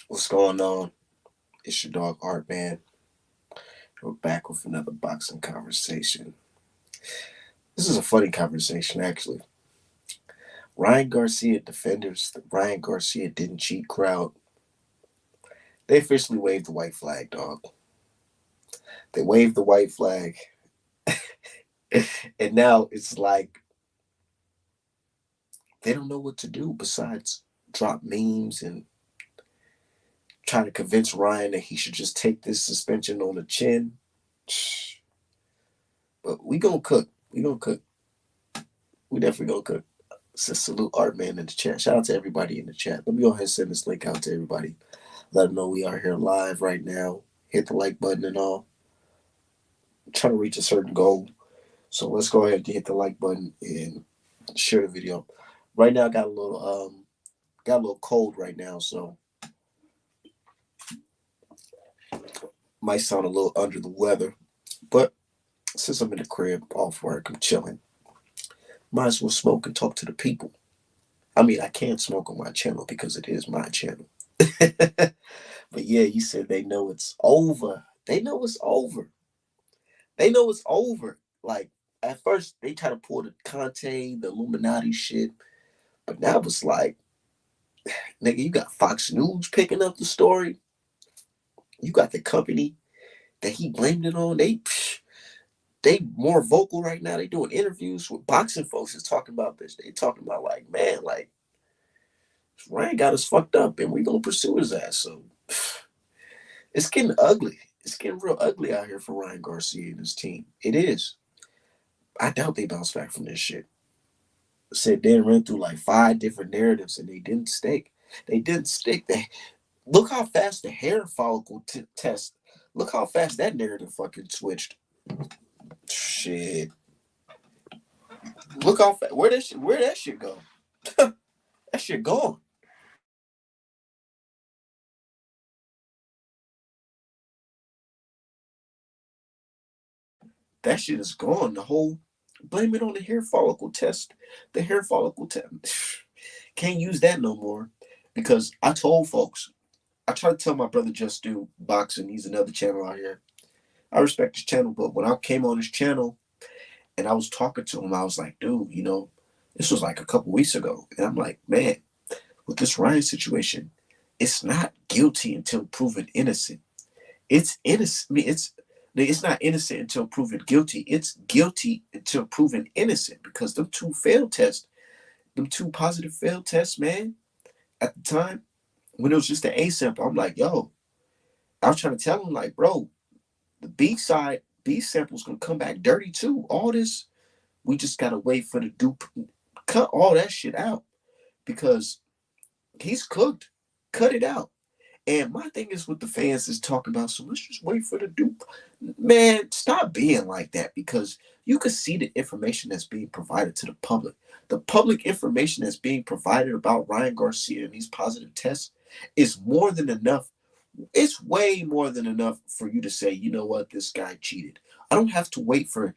What's going on? It's your dog Art Man. We're back with another boxing conversation. This is a funny conversation, actually. Ryan Garcia defenders, the Ryan Garcia didn't cheat crowd, they officially waved the white flag, dog. They waved the white flag, and now it's like they don't know what to do besides drop memes and try to convince Ryan that he should just take this suspension on the chin. But we gonna cook. We gonna cook. We definitely gonna cook. So salute Art Man in the chat. Shout out to everybody in the chat. Let me go ahead and send this link out to everybody. Let them know we are here live right now. Hit the like button and all. I'm trying to reach a certain goal. So let's go ahead and hit the like button and share the video. Right now I got a little cold right now, so might sound a little under the weather. But since I'm in the crib off work, I'm chilling. Might as well smoke and talk to the people. I mean, I can't smoke on my channel because it is my channel. But yeah, you said they know it's over. They know it's over. They know it's over. Like at first they try to pull the Conte, the Illuminati shit, but now it's like, nigga, you got Fox News picking up the story. You got the company that he blamed it on. They more vocal right now. They doing interviews with boxing folks. Is talking about this. They talking about like, man, like Ryan got us fucked up, and we gonna pursue his ass. So it's getting ugly. It's getting real ugly out here for Ryan Garcia and his team. It is. I doubt they bounce back from this shit. Said they ran through like 5 different narratives and they didn't stick. They didn't stick. They look how fast the hair follicle test. Look how fast that narrative fucking switched. Shit. Look how fast. Where that shit go? That shit gone. That shit is gone. The whole blame it on the hair follicle test. The hair follicle test. Can't use that no more because I told folks. I try to tell my brother Just Do Boxing. He's another channel out here. I respect his channel, but when I came on his channel and I was talking to him, I was like, dude, this was like a couple weeks ago. And I'm like, man, with this Ryan situation, it's not guilty until proven innocent. It's innocent. I mean, it's not innocent until proven guilty. It's guilty until proven innocent because them two positive failed tests, man, at the time, when it was just an A sample, I'm like, yo, I was trying to tell him, like, bro, the B sample's gonna come back dirty too. All this, we just gotta wait for the dupe. Cut all that shit out because he's cooked. Cut it out. And my thing is with the fans is talking about, so let's just wait for the dupe. Man, stop being like that because you can see the information that's being provided to the public. The public information that's being provided about Ryan Garcia and these positive tests is more than enough. It's way more than enough for you to say, you know what, this guy cheated. I don't have to wait for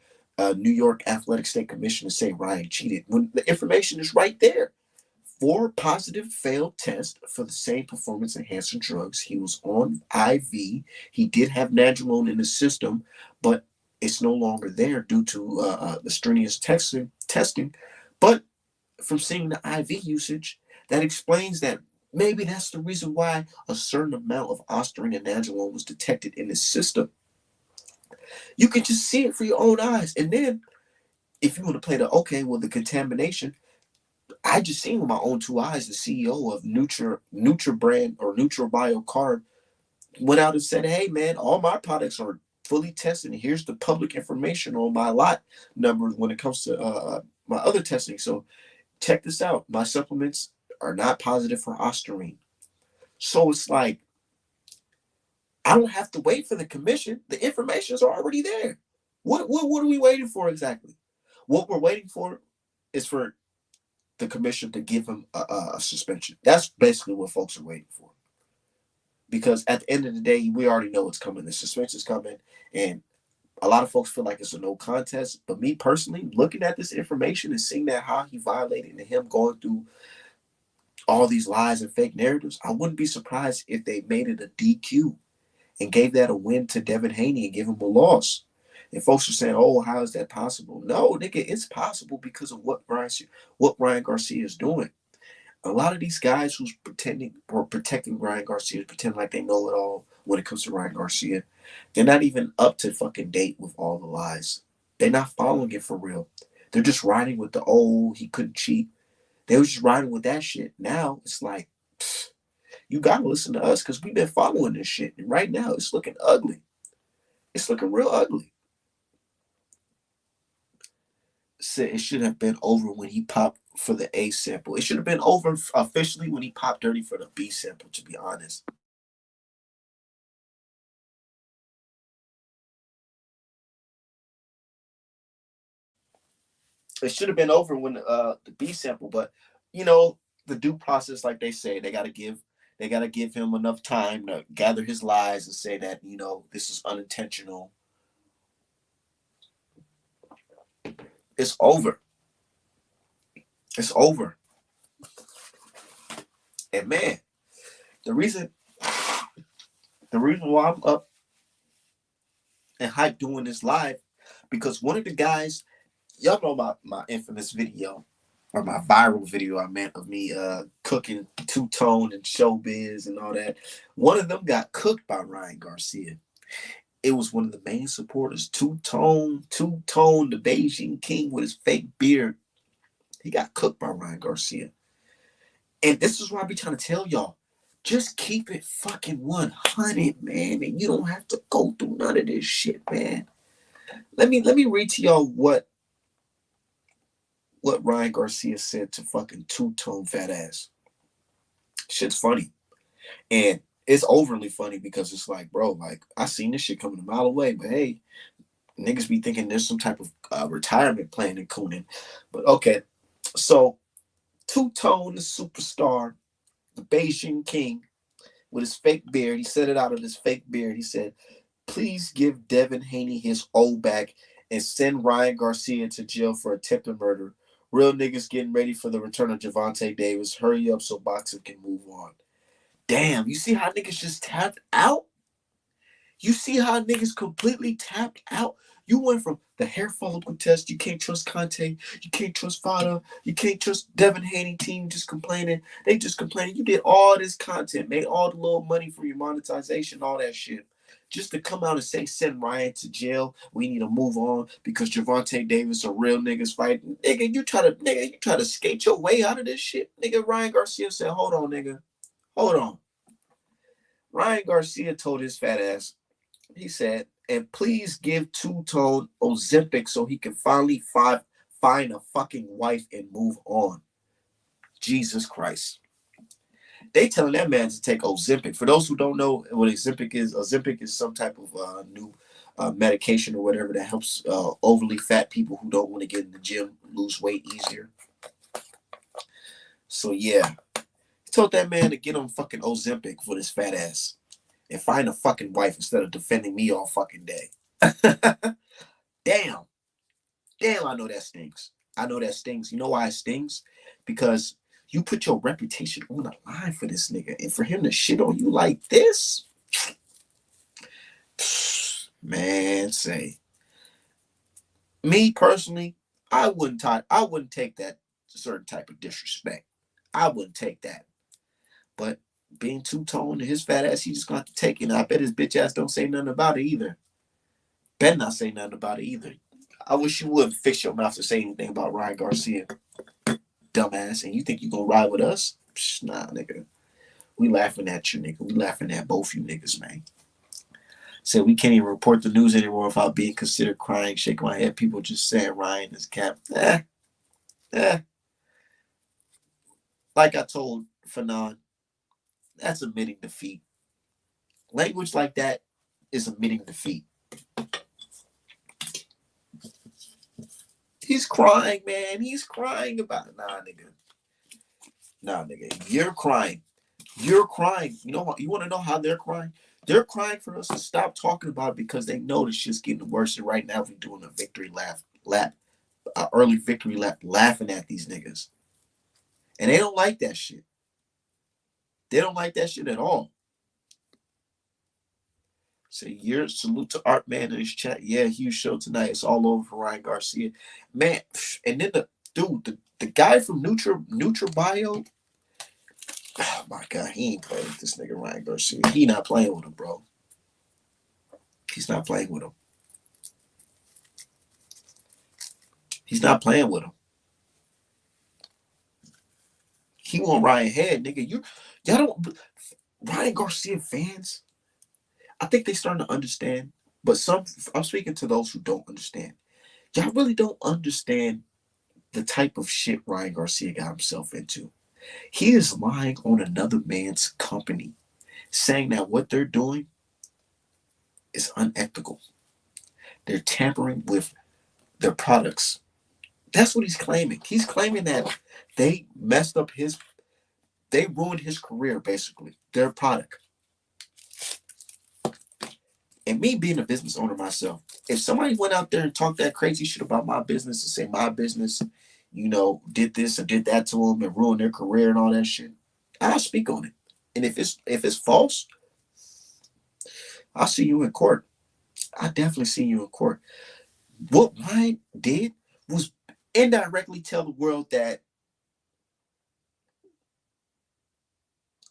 New York Athletic State Commission to say Ryan cheated when the information is right there. 4 positive failed tests for the same performance enhancing drugs. He was on IV. He did have nandrolone in his system, but it's no longer there due to the strenuous testing. But from seeing the IV usage, that explains that maybe that's the reason why a certain amount of ostarine and nandrolone was detected in his system. You can just see it for your own eyes. And then if you want to play the, okay, well, the contamination, I just seen with my own 2 eyes the CEO of NutraBrand or NutraBioCard went out and said, "Hey man, all my products are fully tested. And here's the public information on my lot numbers when it comes to my other testing. So check this out. My supplements are not positive for ostarine." So it's like I don't have to wait for the commission. The information is already there. What are we waiting for exactly? What we're waiting for is for the commission to give him a suspension. That's basically what folks are waiting for. Because at the end of the day, we already know what's coming. The suspension's coming, and a lot of folks feel like it's a no contest. But me personally, looking at this information and seeing that how he violated and him going through all these lies and fake narratives, I wouldn't be surprised if they made it a DQ and gave that a win to Devin Haney and give him a loss. And folks are saying, "Oh, how is that possible?" No, nigga, it's possible because of what Ryan Garcia is doing. A lot of these guys who's pretending or protecting Ryan Garcia, pretending like they know it all when it comes to Ryan Garcia, they're not even up to fucking date with all the lies. They're not following it for real. They're just riding with the he couldn't cheat. They was just riding with that shit. Now it's like, you gotta listen to us because we've been following this shit. And right now it's looking ugly. It's looking real ugly. Said it should have been over when he popped for the A sample. It should have been over officially when he popped dirty for the B sample, to be honest. It should have been over when the B sample, but you know, the due process, like they say, they gotta give him enough time to gather his lies and say that, this is unintentional. It's over. It's over. And man, the reason why I'm up and hype doing this live, because one of the guys, y'all know about my infamous video or my viral video I meant of me cooking two-tone and showbiz and all that. One of them got cooked by Ryan Garcia. It was one of the main supporters, two-tone, the Beijing King with his fake beard. He got cooked by Ryan Garcia. And this is why I be trying to tell y'all, just keep it fucking 100, man. And you don't have to go through none of this shit, man. Let me read to y'all what Ryan Garcia said to fucking two-tone fat ass. Shit's funny. And it's overly funny because it's like, bro, like, I seen this shit coming a mile away, but hey, niggas be thinking there's some type of retirement plan in Cooning. But okay, so two-tone, the superstar, the Beijing King, with his fake beard, he said it out of his fake beard. He said, please give Devin Haney his O back and send Ryan Garcia to jail for attempted murder. Real niggas getting ready for the return of Gervonta Davis. Hurry up so boxing can move on. Damn, you see how niggas just tapped out? You see how niggas completely tapped out? You went from the hair follicle test, you can't trust Conte, you can't trust Fada, you can't trust Devin Haney team just complaining. They just complaining. You did all this content, made all the little money for your monetization, all that shit. Just to come out and say, send Ryan to jail. We need to move on because Gervonta Davis are real niggas fighting. Nigga, you try to skate your way out of this shit. Nigga, Ryan Garcia said, hold on, nigga. Hold on. Ryan Garcia told his fat ass, he said, and please give two-tone Ozempic so he can finally find a fucking wife and move on. Jesus Christ. They telling that man to take Ozempic. For those who don't know what Ozempic is some type of new medication or whatever that helps overly fat people who don't want to get in the gym lose weight easier. So yeah, he told that man to get on fucking Ozempic for his fat ass and find a fucking wife instead of defending me all fucking day. Damn, I know that stings. You know why it stings? Because you put your reputation on the line for this nigga, and for him to shit on you like this, man, say, me personally, I wouldn't take that certain type of disrespect. I wouldn't take that. But being two-tone to his fat ass, he just gonna have to take it. And I bet his bitch ass don't say nothing about it either. Better not say nothing about it either. I wish you would fix your mouth to say anything about Ryan Garcia. Dumbass. And you think you gonna ride with us? Psh, nah, nigga. We laughing at you, nigga. We laughing at both you niggas, man. Said we can't even report the news anymore without being considered crying, shaking my head. People just saying Ryan is cap. Like I told Fanon, that's admitting defeat. Language like that is admitting defeat. He's crying, man. He's crying about it. Nah, nigga. You're crying. You know what? You want to know how they're crying? They're crying for us to stop talking about it because they know this shit's getting worse. And right now, we're doing a victory lap, early victory lap, laughing at these niggas. And they don't like that shit. They don't like that shit at all. Say, salute to Art Man in his chat. Yeah, huge show tonight. It's all over for Ryan Garcia. Man, and then the guy from Nutra oh my God, he ain't playing with this nigga Ryan Garcia. He not playing with him, bro. He's not playing with him. He's not playing with him. He want Ryan head, nigga. Y'all don't Ryan Garcia fans. I think they starting to understand, but I'm speaking to those who don't understand. Y'all really don't understand the type of shit Ryan Garcia got himself into. He is lying on another man's company, saying that what they're doing is unethical. They're tampering with their products. That's what he's claiming. He's claiming that they ruined his career, basically, their product. And me being a business owner myself, if somebody went out there and talked that crazy shit about my business and say my business, did this or did that to them and ruined their career and all that shit, I'll speak on it. And if it's false, I'll see you in court. I definitely see you in court. What Ryan did was indirectly tell the world that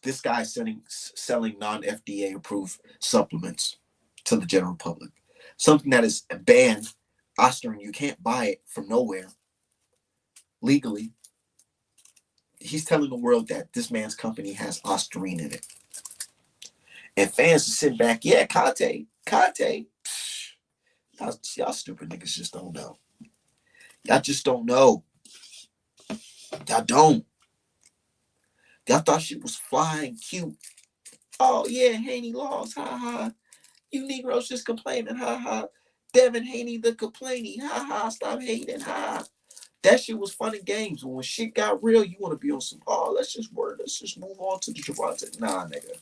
this guy's selling non-FDA approved supplements to the general public. Something that is banned, Ostarine, you can't buy it from nowhere legally. He's telling the world that this man's company has Ostarine in it. And fans are sitting back, yeah, Conte. Y'all stupid niggas just don't know. Y'all just don't know. Y'all don't. Y'all thought she was flying cute. Oh, yeah, Haney Laws, ha ha. You Negroes just complaining, ha ha. Devin Haney the complaining, ha ha. Stop hating, ha. That shit was fun and games. When shit got real, you want to be on some, let's just move on to the Javante. Nah, nigga.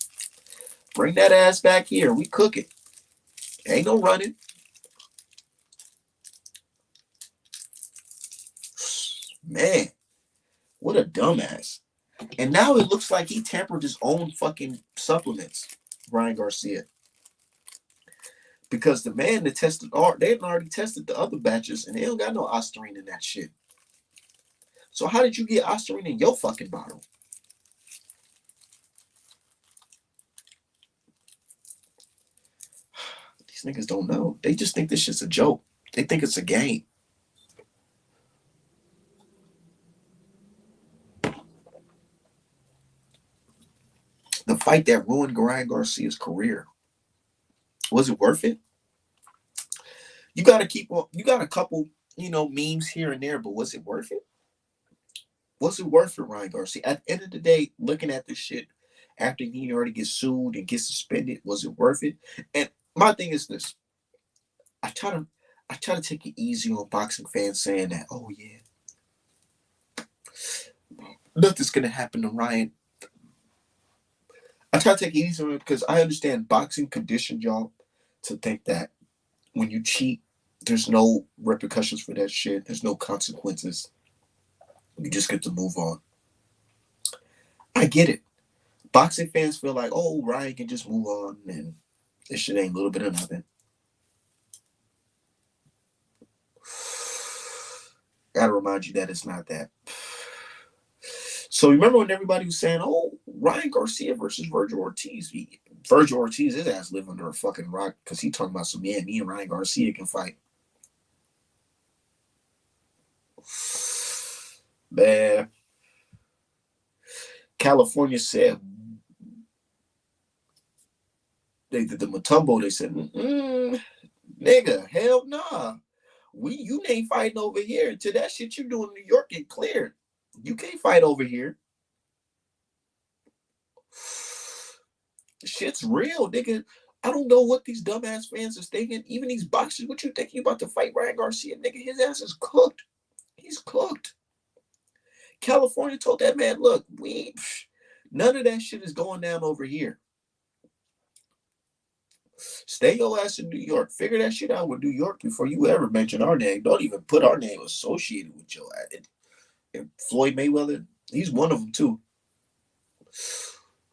Bring that ass back here. We cook it. Ain't no running. Man, what a dumbass. And now it looks like he tampered his own fucking supplements, Ryan Garcia. Because the man that tested, they had already tested the other batches and they don't got no Ostarine in that shit. So how did you get Ostarine in your fucking bottle? These niggas don't know. They just think this shit's a joke. They think it's a game. The fight that ruined Ryan Garcia's career. Was it worth it? You got a couple, memes here and there, but was it worth it? Was it worth it, Ryan Garcia? At the end of the day, looking at this shit after he already gets sued and gets suspended, was it worth it? And my thing is this. I try to take it easy on boxing fans saying that, oh yeah, nothing's gonna happen to Ryan. I try to take it easy on it because I understand boxing conditioned y'all to think that when you cheat, there's no repercussions for that shit. There's no consequences. You just get to move on. I get it. Boxing fans feel like, oh, Ryan can just move on and this shit ain't a little bit of nothing. Gotta remind you that it's not that. So remember when everybody was saying, oh, Ryan Garcia versus Virgil Ortiz. Virgil Ortiz, his ass live under a fucking rock because he talking about me and Ryan Garcia can fight. Man. California said, they did the Matumbo, they said, nigga, hell nah. You ain't fighting over here until that shit you do in New York get cleared. You can't fight over here. Shit's real, nigga. I don't know what these dumbass fans are thinking. Even these boxers, what you think you about to fight Ryan Garcia? Nigga, his ass is cooked. He's cooked. California told that man, look, none of that shit is going down over here. Stay your ass in New York. Figure that shit out with New York before you ever mention our name. Don't even put our name associated with your ass. And Floyd Mayweather, he's one of them too.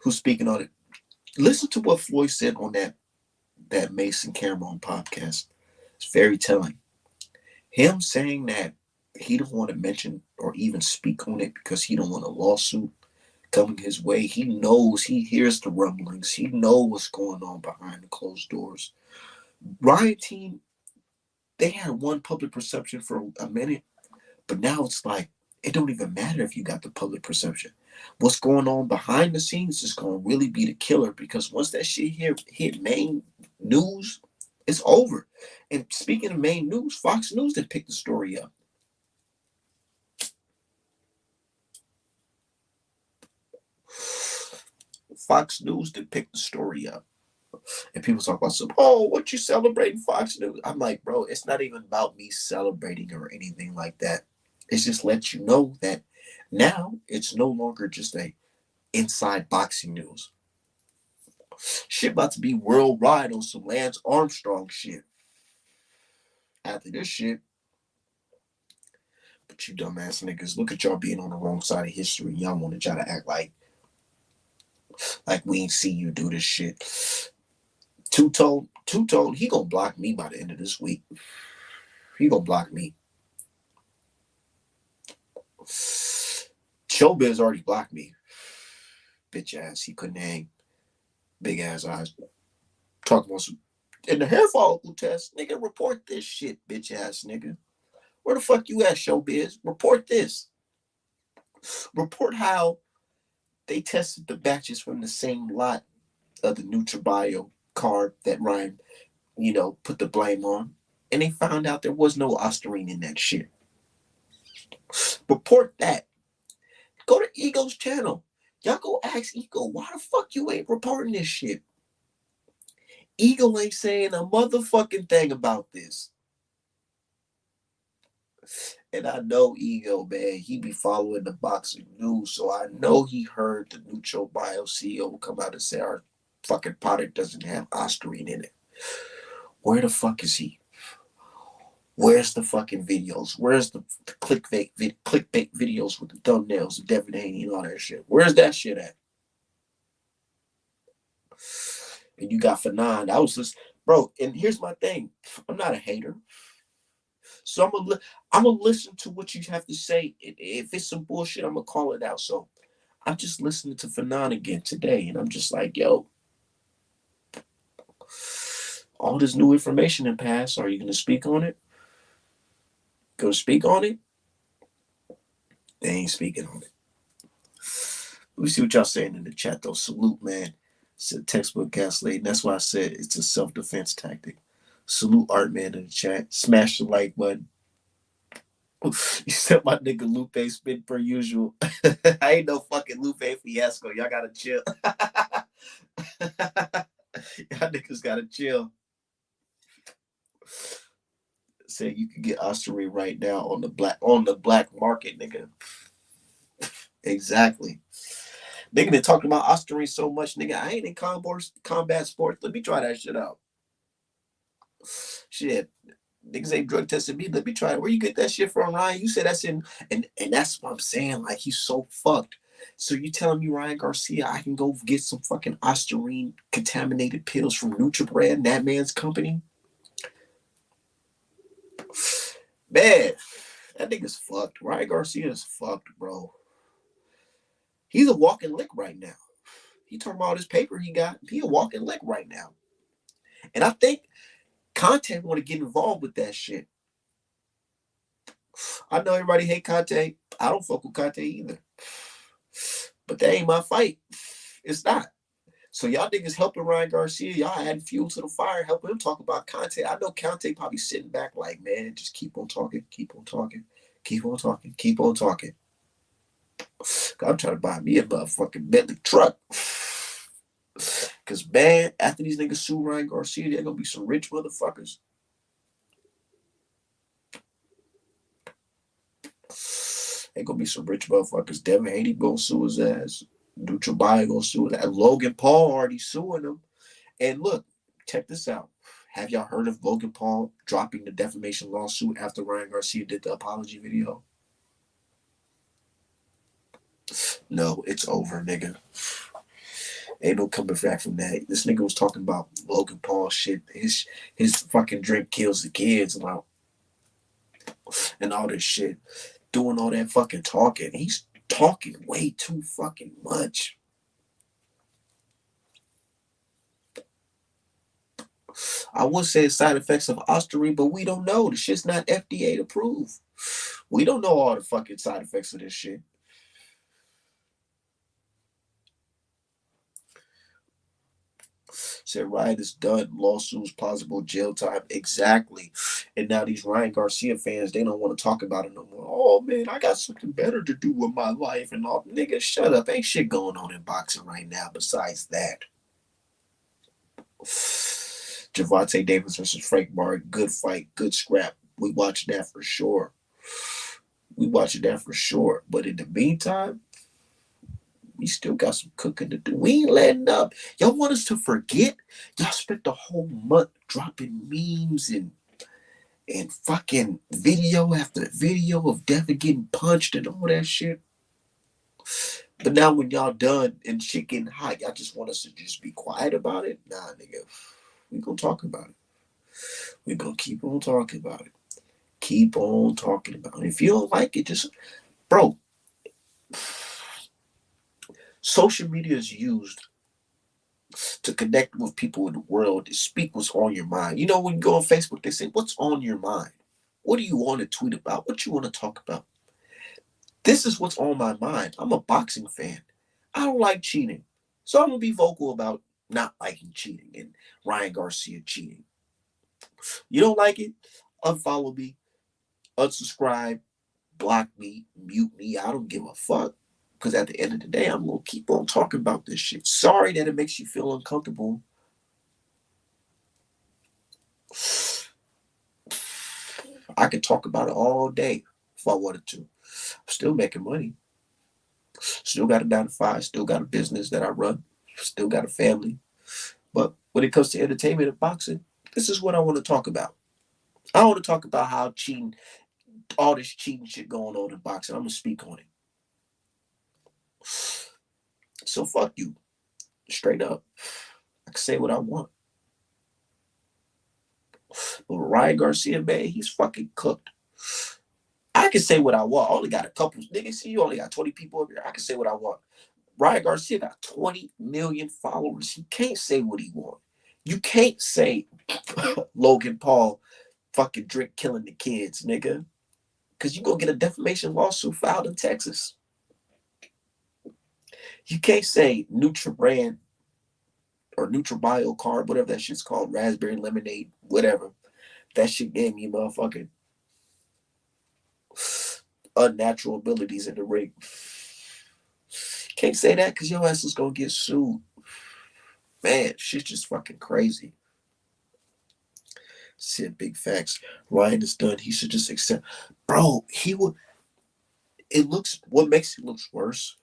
who's speaking on it. Listen to what Floyd said on that Mason Cameron podcast. It's very telling. Him saying that he don't want to mention or even speak on it because he don't want a lawsuit coming his way. He knows, he hears the rumblings. He knows what's going on behind the closed doors. Riot Team, they had one public perception for a minute, but now it's like it don't even matter if you got the public perception. What's going on behind the scenes is going to really be the killer, because once that shit here hit main news, it's over. And speaking of main news, Fox News did pick the story up. Fox News did pick the story up. And people talk about some, oh, what you celebrating Fox News? I'm like, bro, it's not even about me celebrating or anything like that. It's just let you know that now it's no longer just a inside boxing news. Shit about to be worldwide on some Lance Armstrong shit. After this shit, but you dumbass niggas, look at y'all being on the wrong side of history. Y'all want to try to act like we ain't see you do this shit. Two-Tone, he gonna block me by the end of this week. He gonna block me. Showbiz already blocked me. Bitch ass, he couldn't hang. Big ass eyes. Talking about some in the hair follicle test, nigga. Report this shit, bitch ass nigga. Where the fuck you at, Showbiz? Report this. Report how they tested the batches from the same lot of the NutraBio carb that Ryan, put the blame on, and they found out there was no ostarine in that shit. Report that. Go to Ego's channel. Y'all go ask Ego, why the fuck you ain't reporting this shit? Ego ain't saying a motherfucking thing about this. And I know Ego, man, he be following the boxing news, so I know he heard the NutraBio CEO come out and say our fucking product doesn't have ostarine in it. Where the fuck is he? Where's the fucking videos? Where's the clickbait videos with the thumbnails, the Devin Haney and all that shit? Where's that shit at? And you got Fanon. I was just, bro, and here's my thing. I'm not a hater. So I'm gonna listen to what you have to say. If it's some bullshit, I'm gonna call it out. So I'm just listening to Fanon again today, and I'm just like, yo, all this new information in past, are you gonna speak on it? Gonna speak on it? They ain't speaking on it. Let me see what y'all saying in the chat though. Salute, man. Said textbook gaslighting. That's why I said it's a self-defense tactic. Salute Art Man in the chat. Smash the like button. You said my nigga Lupe spit per usual. I ain't no fucking Lupe Fiasco. Y'all gotta chill. Y'all niggas gotta chill. Say you can get ostarine right now on the black market, nigga. Exactly. Nigga been talking about ostarine so much, nigga. I ain't in combat sports. Let me try that shit out. Shit. Niggas ain't drug tested me. Let me try it. Where you get that shit from, Ryan? You said that's in, and that's what I'm saying. Like, he's so fucked. So you telling me, Ryan Garcia, I can go get some fucking ostarine contaminated pills from NutraBrand, that man's company? Man, that nigga's fucked. Ryan Garcia is fucked, bro. He's a walking lick right now. He talking about his paper he got. He a walking lick right now. And I think Conte want to get involved with that shit. I know everybody hate Conte. I don't fuck with Conte either. But that ain't my fight. It's not. So y'all niggas helping Ryan Garcia. Y'all adding fuel to the fire, helping him talk about Conte. I know Conte probably sitting back like, man, just keep on talking, keep on talking, keep on talking, keep on talking. I'm trying to buy me a motherfucking Bentley truck. Because, man, after these niggas sue Ryan Garcia, they're going to be some rich motherfuckers. They're going to be some rich motherfuckers. Devin Haney going to sue his ass. NutraBio going to sue his ass. Logan Paul already suing him. And look, check this out. Have y'all heard of Logan Paul dropping the defamation lawsuit after Ryan Garcia did the apology video? No, it's over, nigga. Ain't no coming back from that. This nigga was talking about Logan Paul shit. His fucking drink kills the kids and all this shit. Doing all that fucking talking. He's talking way too fucking much. I would say side effects of Osterine, but we don't know. The shit's not FDA approved. We don't know all the fucking side effects of this shit. Said Ryan is done. Lawsuits, plausible jail time. Exactly. And now these Ryan Garcia fans, they don't want to talk about it no more. Oh man, I got something better to do with my life and all. Nigga, shut up. Ain't shit going on in boxing right now besides that. Gervonta Davis versus Frank Martin. Good fight. Good scrap. We watching that for sure. But in the meantime, we still got some cooking to do. We ain't letting up. Y'all want us to forget? Y'all spent the whole month dropping memes and fucking video after video of Devin getting punched and all that shit. But now when y'all done and shit getting hot, y'all just want us to just be quiet about it? Nah, nigga. We gonna talk about it. We gonna keep on talking about it. Keep on talking about it. If you don't like it, just, bro, social media is used to connect with people in the world, to speak what's on your mind. You know, when you go on Facebook, they say, what's on your mind? What do you want to tweet about? What you want to talk about? This is what's on my mind. I'm a boxing fan. I don't like cheating. So I'm going to be vocal about not liking cheating and Ryan Garcia cheating. You don't like it? Unfollow me, unsubscribe, block me, mute me. I don't give a fuck. Because at the end of the day, I'm going to keep on talking about this shit. Sorry that it makes you feel uncomfortable. I could talk about it all day if I wanted to. I'm still making money. Still got a 9 to 5. Still got a business that I run. Still got a family. But when it comes to entertainment and boxing, this is what I want to talk about. I want to talk about how cheating, all this cheating shit going on in boxing. I'm going to speak on it. So fuck you. Straight up. I can say what I want. But Ryan Garcia, man, he's fucking cooked. I can say what I want. I only got a couple. Niggas, see, you only got 20 people over here. I can say what I want. Ryan Garcia got 20 million followers. He can't say what he wants. You can't say Logan Paul fucking drink killing the kids, nigga. Because you going to get a defamation lawsuit filed in Texas. You can't say NutraBrand or NutraBio carb, whatever that shit's called, raspberry lemonade, whatever. That shit gave me motherfucking unnatural abilities in the ring. Can't say that because your ass is going to get sued. Man, shit's just fucking crazy. Said big facts. Ryan is done. He should just accept. Bro, he would. It looks. What makes it look worse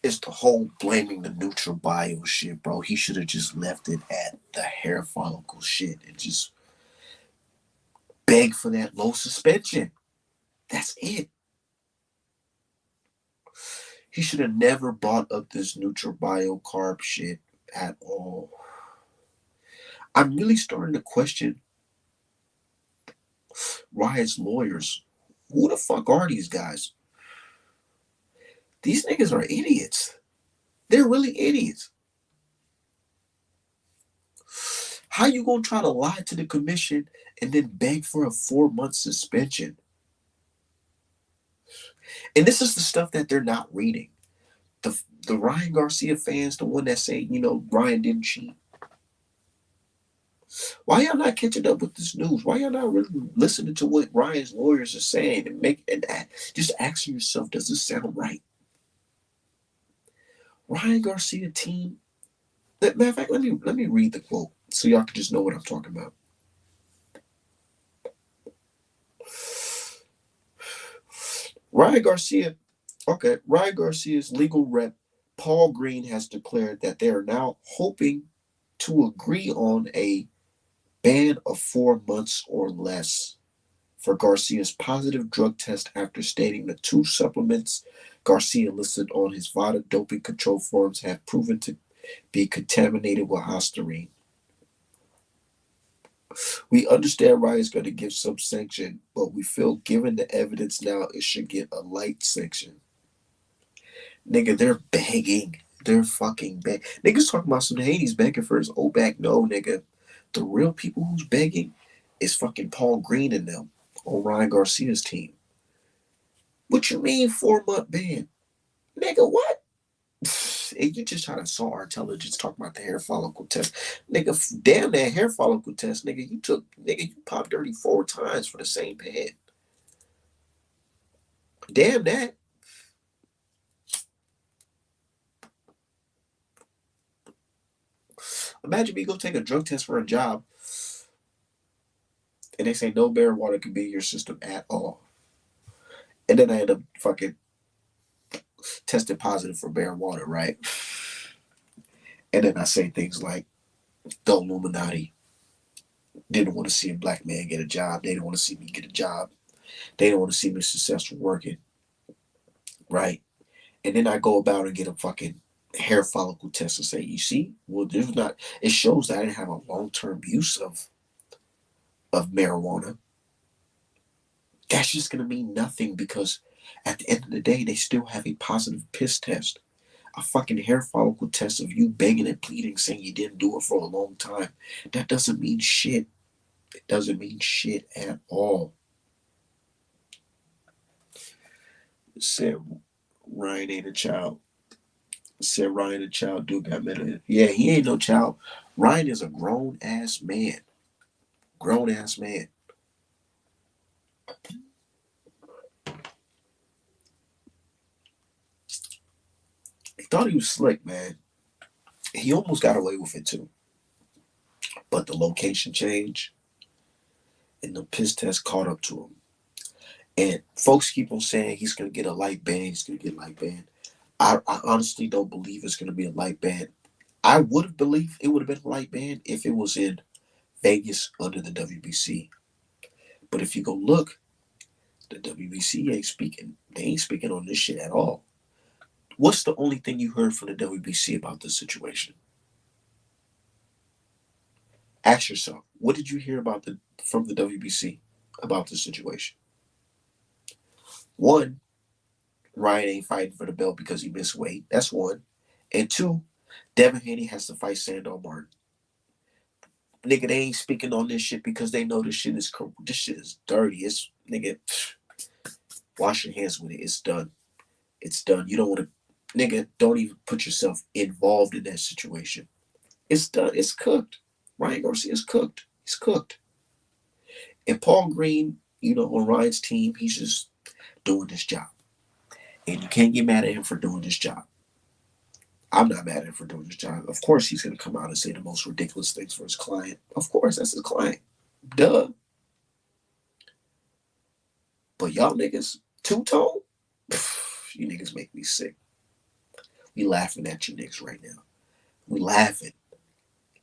is the whole blaming the NutraBio shit, bro. He should have just left it at the hair follicle shit and just begged for that low suspension. That's it. He should have never brought up this NutraBio carb shit at all. I'm really starting to question Ryan's lawyers. Who the fuck are these guys? These niggas are idiots. They're really idiots. How you gonna try to lie to the commission and then beg for a 4-month suspension? And this is the stuff that they're not reading. The Ryan Garcia fans, the one that say, you know, Ryan didn't cheat. Why y'all not catching up with this news? Why y'all not really listening to what Ryan's lawyers are saying and just asking yourself, does this sound right? Ryan Garcia team. Matter of fact, let me read the quote so y'all can just know what I'm talking about. Ryan Garcia's legal rep, Paul Green, has declared that they are now hoping to agree on a ban of 4 months or less for Garcia's positive drug test after stating the two supplements Garcia listed on his VADA doping control forms have proven to be contaminated with ostarine. We understand Ryan's going to give some sanction, but we feel given the evidence now, it should get a light sanction. Nigga, they're begging. They're fucking begging. Niggas talking about some Hades begging for his old back. No, nigga. The real people who's begging is fucking Paul Green and them on Ryan Garcia's team. What you mean 4-month ban? Nigga, what? And you just trying to saw our intelligence talking about the hair follicle test. Nigga, damn that hair follicle test, nigga. You popped dirty 4 times for the same pad. Damn that. Imagine me go take a drug test for a job and they say no marijuana can be in your system at all. And then I end up fucking tested positive for marijuana, right? And then I say things like the Illuminati didn't want to see a black man get a job. They didn't want to see me get a job. They didn't want to see me successful working, right? And then I go about and get a fucking hair follicle test and say, you see, well, there's not. It shows that I didn't have a long-term use of marijuana. That's just gonna mean nothing because at the end of the day, they still have a positive piss test. A fucking hair follicle test of you begging and pleading saying you didn't do it for a long time. That doesn't mean shit. It doesn't mean shit at all. It said Ryan ain't a child. It said Ryan a child dude got mental. Yeah, he ain't no child. Ryan is a grown ass man. Grown ass man. He thought he was slick, man. He almost got away with it too. But the location change and the piss test caught up to him. And folks keep on saying he's going to get a light ban. He's going to get a light ban. I honestly don't believe it's going to be a light ban. I would have believed it would have been a light ban if it was in Vegas under the WBC. But if you go look, the WBC ain't speaking. They ain't speaking on this shit at all. What's the only thing you heard from the WBC about this situation? Ask yourself, what did you hear about from the WBC about this situation? One, Ryan ain't fighting for the belt because he missed weight. That's one. And two, Devin Haney has to fight Sandor Martin. Nigga, they ain't speaking on this shit because they know this shit is dirty. It's nigga, wash your hands with it. It's done. It's done. You don't want to, nigga, don't even put yourself involved in that situation. It's done. It's cooked. Ryan Garcia's cooked. He's cooked. And Paul Green, on Ryan's team, he's just doing this job. And you can't get mad at him for doing this job. I'm not mad at him for doing this job. Of course, he's going to come out and say the most ridiculous things for his client. Of course, that's his client. Duh. But y'all niggas, two-tone? You niggas make me sick. We laughing at you niggas right now. We laughing.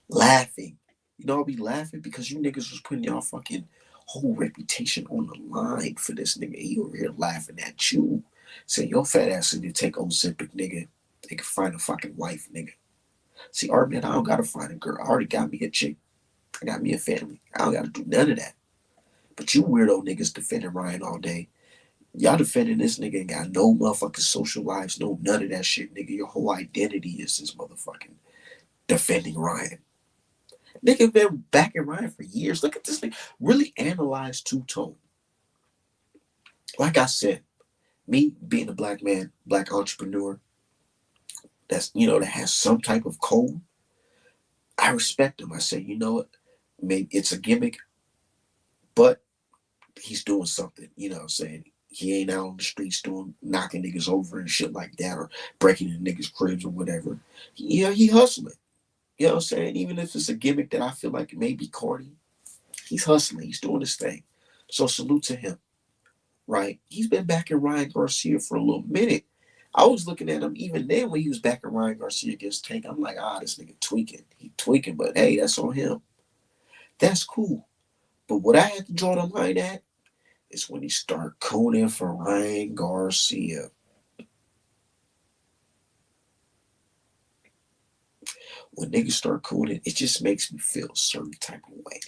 Laughing. You know, I'll be laughing because you niggas was putting y'all fucking whole reputation on the line for this nigga. He over here laughing at you. Saying your fat ass need to take Ozempic, nigga. They can find a fucking wife, nigga. See, art man, I don't gotta find a girl. I already got me a chick. I got me a family. I don't gotta do none of that. But you weirdo niggas defending Ryan all day. Y'all defending this nigga ain't got no motherfucking social lives, no none of that shit, nigga. Your whole identity is this motherfucking defending Ryan. Nigga been backing Ryan for years. Look at this thing. Really analyze two-tone. Like I said, me being a black man, black entrepreneur, that has some type of code, I respect him. I say, you know what? Maybe it's a gimmick, but he's doing something. You know what I'm saying? He ain't out on the streets knocking niggas over and shit like that or breaking in niggas' cribs or whatever. Yeah, he hustling. You know what I'm saying? Even if it's a gimmick that I feel like it may be corny, he's hustling. He's doing his thing. So salute to him, right? He's been backing Ryan Garcia for a little minute. I was looking at him even then when he was backing Ryan Garcia against Tank. I'm like, this nigga tweaking. He tweaking, but hey, that's on him. That's cool. But what I had to draw the line at is when he start cooning for Ryan Garcia. When niggas start cooning, it just makes me feel a certain type of way.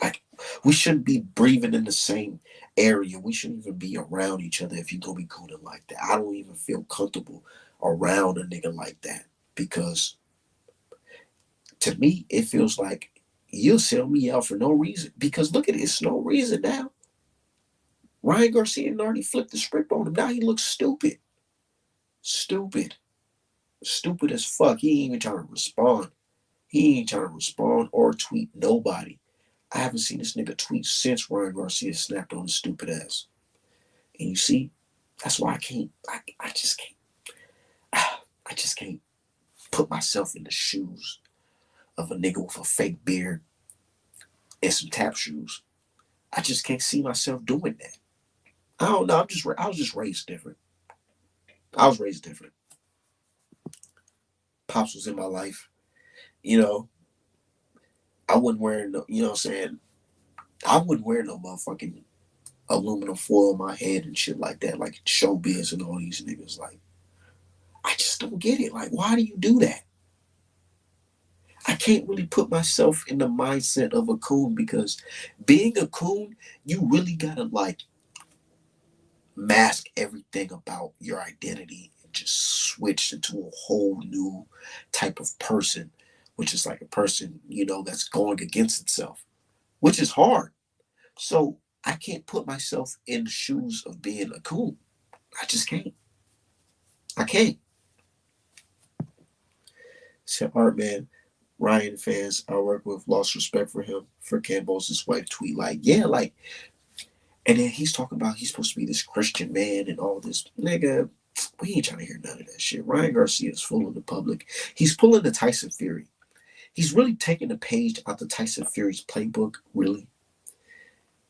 Like we shouldn't be breathing in the same area. We shouldn't even be around each other if you gonna be cooning like that. I don't even feel comfortable around a nigga like that because to me it feels like you'll sell me out for no reason. Because look at it, it's no reason now. Ryan Garcia already flipped the script on him. Now he looks stupid. Stupid. Stupid as fuck. He ain't even trying to respond. He ain't trying to respond or tweet nobody. I haven't seen this nigga tweet since Ryan Garcia snapped on his stupid ass. And you see, that's why I just can't, I just can't put myself in the shoes of a nigga with a fake beard and some tap shoes. I just can't see myself doing that. I don't know. I was just raised different. I was raised different. Pops was in my life. You know, I wouldn't wear no, you know what I'm saying? I wouldn't wear no motherfucking aluminum foil on my head and shit like that, like showbiz and all these niggas. Like, I just don't get it. Like, why do you do that? I can't really put myself in the mindset of a coon because being a coon, you really gotta like mask everything about your identity and just switch into a whole new type of person, which is like a person, you know, that's going against itself, which is hard. So I can't put myself in the shoes of being a coon. I just can't. I can't. So, art man, Ryan fans I work with lost respect for him for Cambose's wife tweet like, yeah, like, and then he's talking about he's supposed to be this Christian man and all this. Nigga, we ain't trying to hear none of that shit. Ryan Garcia is fooling the public. He's pulling the Tyson Fury. He's really taking a page out the Tyson Fury's playbook, really.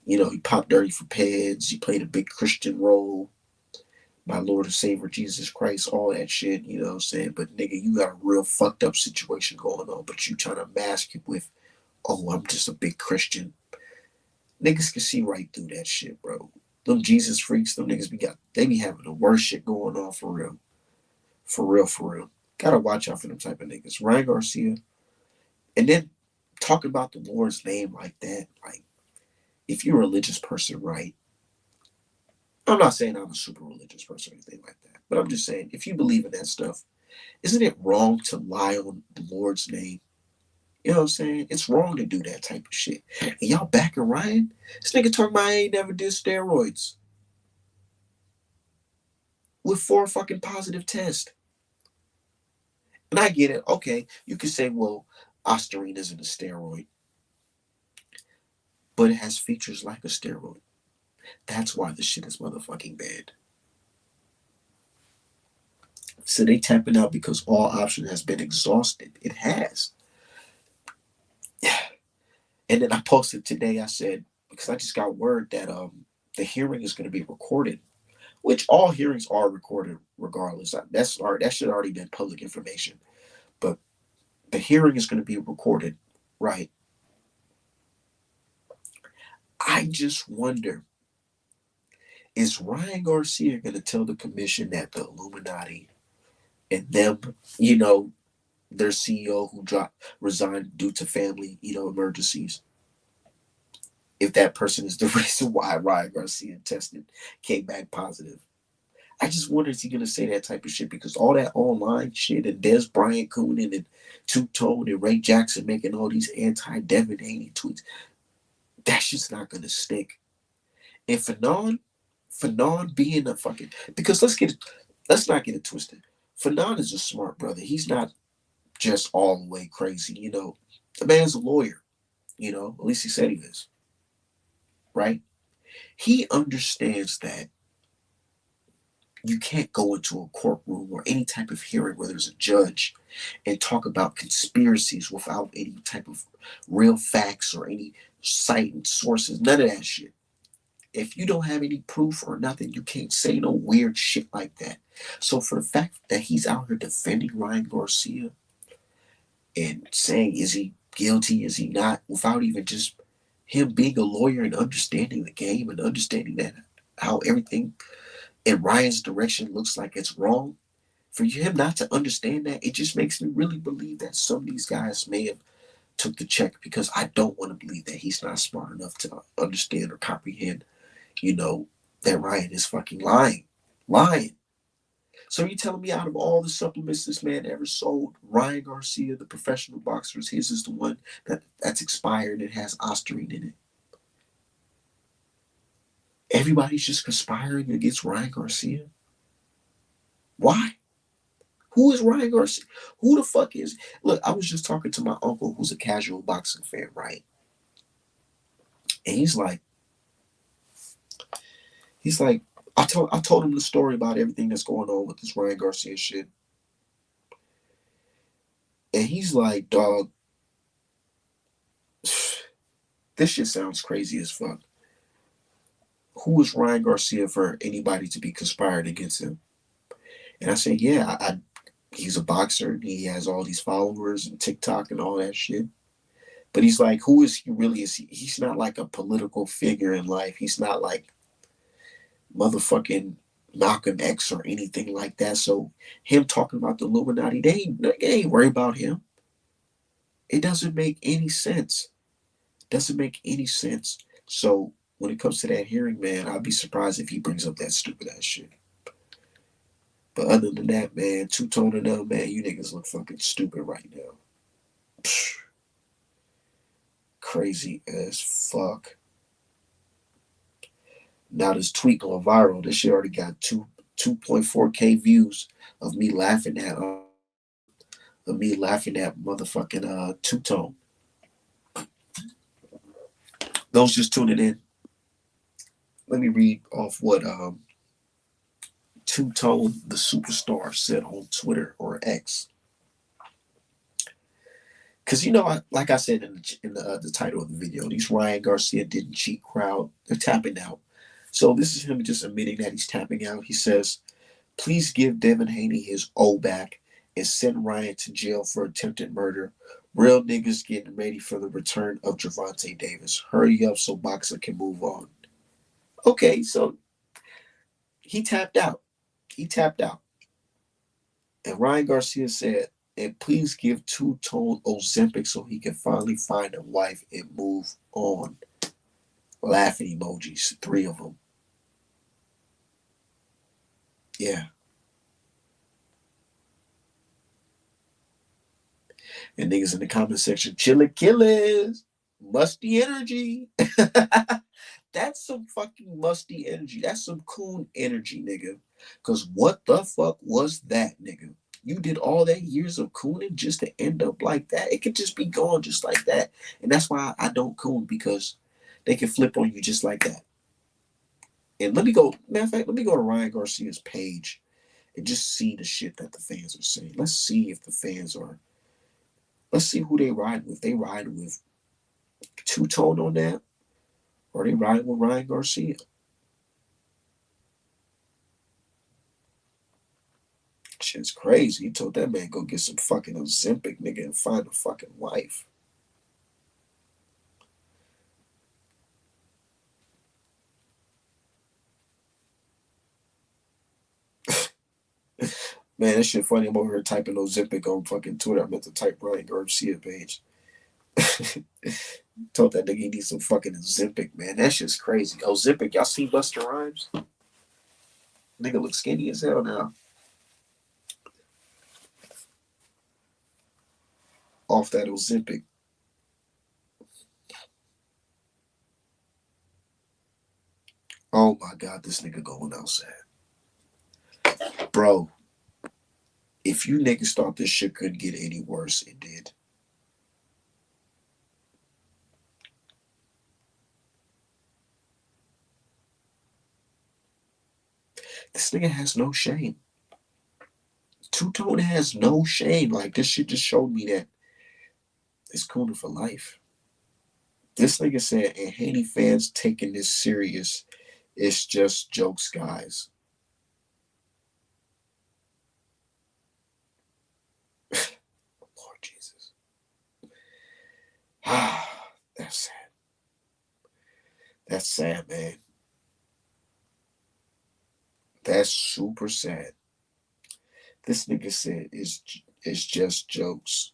You know, he popped dirty for Peds. He played a big Christian role. My Lord and Savior Jesus Christ, all that shit, you know what I'm saying? But nigga, you got a real fucked up situation going on, but you trying to mask it with, oh, I'm just a big Christian. Niggas can see right through that shit, bro. Them Jesus freaks, them niggas they be having the worst shit going on for real. For real, for real. Gotta watch out for them type of niggas. Ryan Garcia. And then talking about the Lord's name like that, like, if you're a religious person, right? I'm not saying I'm a super religious person or anything like that, but I'm just saying, if you believe in that stuff, isn't it wrong to lie on the Lord's name? You know what I'm saying? It's wrong to do that type of shit. And y'all backing Ryan? This nigga talking about I ain't never did steroids with 4 fucking positive tests. And I get it. Okay, you could say, well, Ostarine isn't a steroid, but it has features like a steroid. That's why the shit is motherfucking banned. So they tapping out because all option has been exhausted. It has. And then I posted today, I said, because I just got word that the hearing is going to be recorded, which all hearings are recorded regardless. That should already been public information. But the hearing is going to be recorded, right? I just wonder, is Ryan Garcia going to tell the commission that the Illuminati and them, you know, their CEO who resigned due to family, you know, emergencies, if that person is the reason why Ryan Garcia tested came back positive? I just wonder, is he gonna say that type of shit? Because all that online shit and Des Bryant Cooning and Two Tone and Ray Jackson making all these anti-Devin Haney tweets, that's just not gonna stick. And Fanon being a fucking, because let's not get it twisted. Fanon is a smart brother. He's not just all the way crazy. You know, the man's a lawyer. You know, at least he said he is. Right? He understands that you can't go into a courtroom or any type of hearing where there's a judge and talk about conspiracies without any type of real facts or any site and sources. None of that shit. If you don't have any proof or nothing, you can't say no weird shit like that. So for the fact that he's out here defending Ryan Garcia and saying, is he guilty, is he not, without even just him being a lawyer and understanding the game and understanding that how everything in Ryan's direction looks like it's wrong. For him not to understand that, it just makes me really believe that some of these guys may have took the check, because I don't want to believe that he's not smart enough to understand or comprehend, you know, that Ryan is fucking lying. Lying. So you telling me out of all the supplements this man ever sold, Ryan Garcia, the professional boxers, his is the one that's expired and has ostarine in it. Everybody's just conspiring against Ryan Garcia. Why? Who is Ryan Garcia? Who the fuck is? Look, I was just talking to my uncle, who's a casual boxing fan, right? And he's like, I told him the story about everything that's going on with this Ryan Garcia shit, and he's like, dog, this shit sounds crazy as fuck. Who is Ryan Garcia for anybody to be conspired against him? And I said, yeah, he's a boxer. He has all these followers and TikTok and all that shit. But he's like, who is he really? He's not like a political figure in life. He's not like motherfucking Malcolm X or anything like that. So him talking about the Illuminati, they ain't worried about him. It doesn't make any sense. Doesn't make any sense. So when it comes to that hearing, man, I'd be surprised if he brings up that stupid ass shit. But other than that, man, two-tone and them, man, you niggas look fucking stupid right now. Psh, crazy as fuck. Now this tweet going viral. This shit already got 2.4K views of me laughing at motherfucking two-tone. Those just tuning in, let me read off what two-tone the superstar said on Twitter or X. Because, like I said in the title of the video, these Ryan Garcia didn't cheat crowd, they're tapping out. So this is him just admitting that he's tapping out. He says, please give Devin Haney his O back and send Ryan to jail for attempted murder. Real niggas getting ready for the return of Gervonta Davis. Hurry up so Boxer can move on. Okay, so he tapped out. He tapped out. And Ryan Garcia said, and please give two-tone Ozempic so he can finally find a wife and move on. Laughing emojis, 3 of them. Yeah. And niggas in the comment section, chilla killers, musty energy. That's some fucking musty energy. That's some coon energy, nigga. Because what the fuck was that, nigga? You did all that years of cooning just to end up like that? It could just be gone just like that. And that's why I don't coon, because they can flip on you just like that. And matter of fact, let me go to Ryan Garcia's page and just see the shit that the fans are saying. Let's see if the fans are, let's see who they ride with. They ride with two-tone on that, or they riding with Ryan Garcia. Shit's crazy. He told that man go get some fucking Ozempic, nigga, and find a fucking wife. Man, that shit funny. I'm over here typing Ozempic on fucking Twitter. I meant to type Ryan Garcia page. Told that nigga he needs some fucking Ozempic, man. That shit's crazy. Ozempic, y'all see Busta Rhymes? Nigga look skinny as hell now. Off that Ozempic. Oh my God, this nigga going outside. Bro, if you niggas thought this shit couldn't get any worse, it did. This nigga has no shame. Two-tone has no shame. Like, this shit just showed me that it's Cooning for life. This nigga said, and Haney fans taking this serious. It's just jokes, guys. Lord Jesus. That's sad. That's sad, man. That's super sad. This nigga said it's just jokes.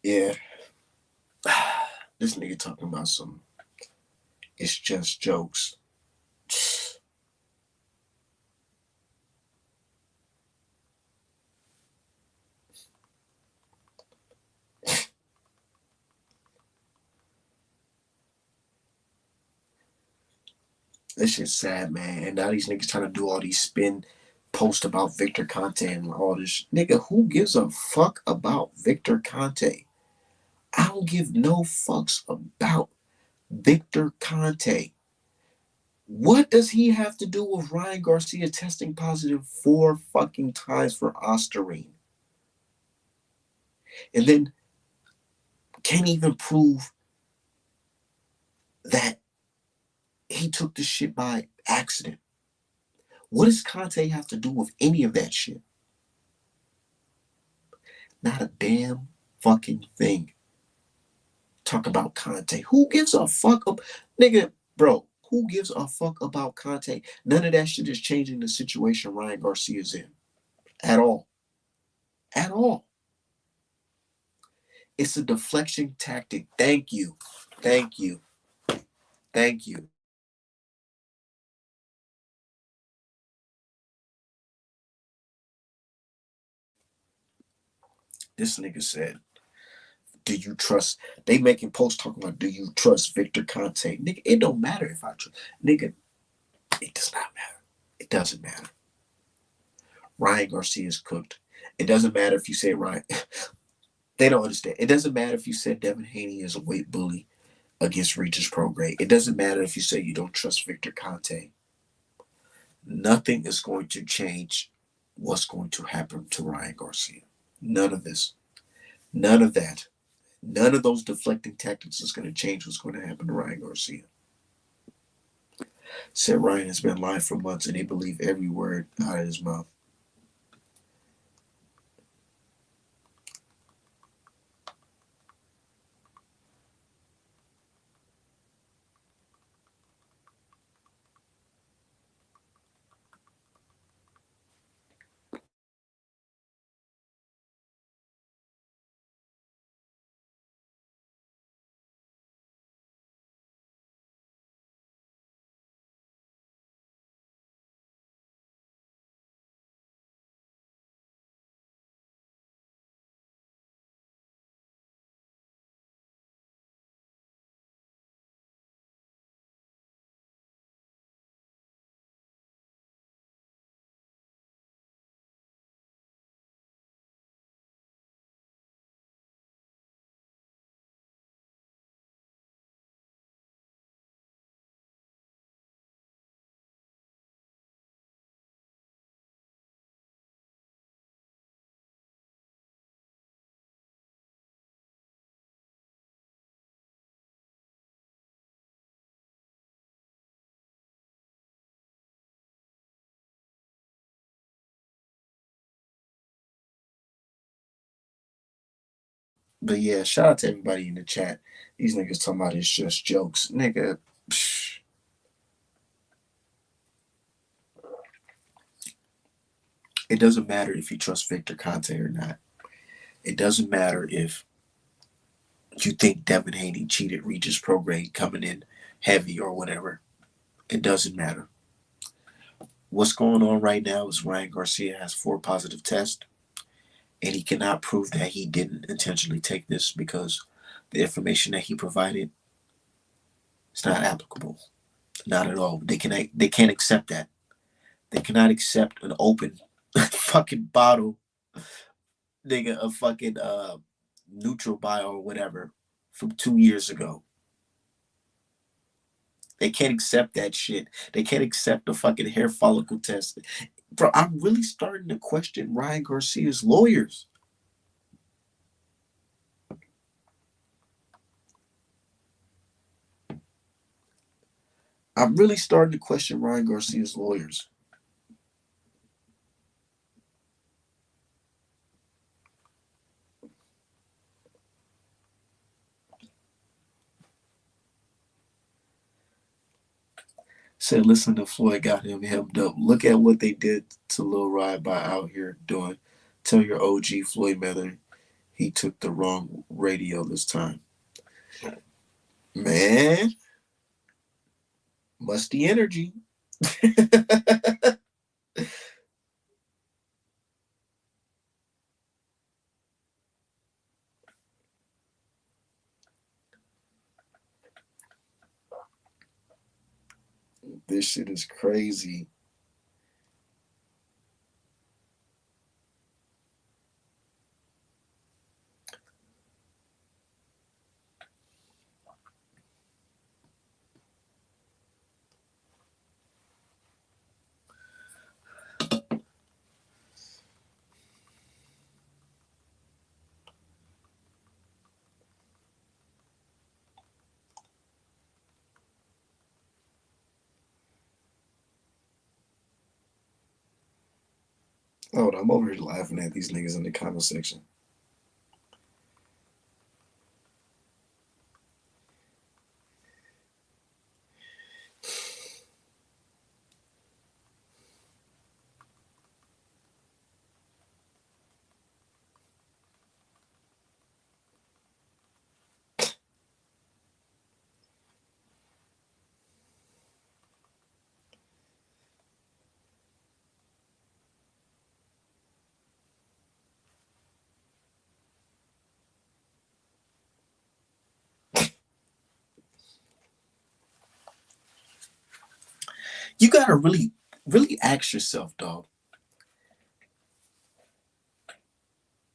Yeah. This nigga talking about some it's just jokes. This shit's sad, man. And now these niggas trying to do all these spin posts about Victor Conte and all this. Nigga, who gives a fuck about Victor Conte? I don't give no fucks about Victor Conte. What does he have to do with Ryan Garcia testing positive 4 fucking times for Ostarine? And then can't even prove that he took the shit by accident. What does Conte have to do with any of that shit? Not a damn fucking thing. Talk about Conte. Who gives a fuck up? Nigga, bro, who gives a fuck about Conte? None of that shit is changing the situation Ryan Garcia's in. At all. At all. It's a deflection tactic. Thank you. Thank you. Thank you. This nigga said, do you trust? They making posts talking about, do you trust Victor Conte? Nigga, it don't matter if I trust. Nigga, it does not matter. It doesn't matter. Ryan Garcia is cooked. It doesn't matter if you say Ryan. They don't understand. It doesn't matter if you said Devin Haney is a weight bully against Regis Prograde. It doesn't matter if you say you don't trust Victor Conte. Nothing is going to change what's going to happen to Ryan Garcia. None of this. None of that. None of those deflecting tactics is going to change what's going to happen to Ryan Garcia. Said Ryan has been lying for months and they believe every word out of his mouth. But yeah, shout out to everybody in the chat. These niggas talking about it's just jokes. Nigga, psh, it doesn't matter if you trust Victor Conte or not. It doesn't matter if you think Devin Haney cheated Regis Prograde coming in heavy or whatever. It doesn't matter. What's going on right now is Ryan Garcia has 4 positive tests, and he cannot prove that he didn't intentionally take this because the information that he provided is not applicable. Not at all. They can't accept that. They cannot accept an open fucking bottle, nigga, of fucking neutral bio or whatever from 2 years ago. They can't accept that shit. They can't accept the fucking hair follicle test. Bro, I'm really starting to question Ryan Garcia's lawyers. I'm really starting to question Ryan Garcia's lawyers. Said, listen to Floyd got him hemmed up. Look at what they did to Lil Ride by out here doing. Tell your OG Floyd Mayweather he took the wrong radio this time. Man, musty energy. This shit is crazy. Oh, I'm over here laughing at these niggas in the comment section. You gotta really, really ask yourself, dog.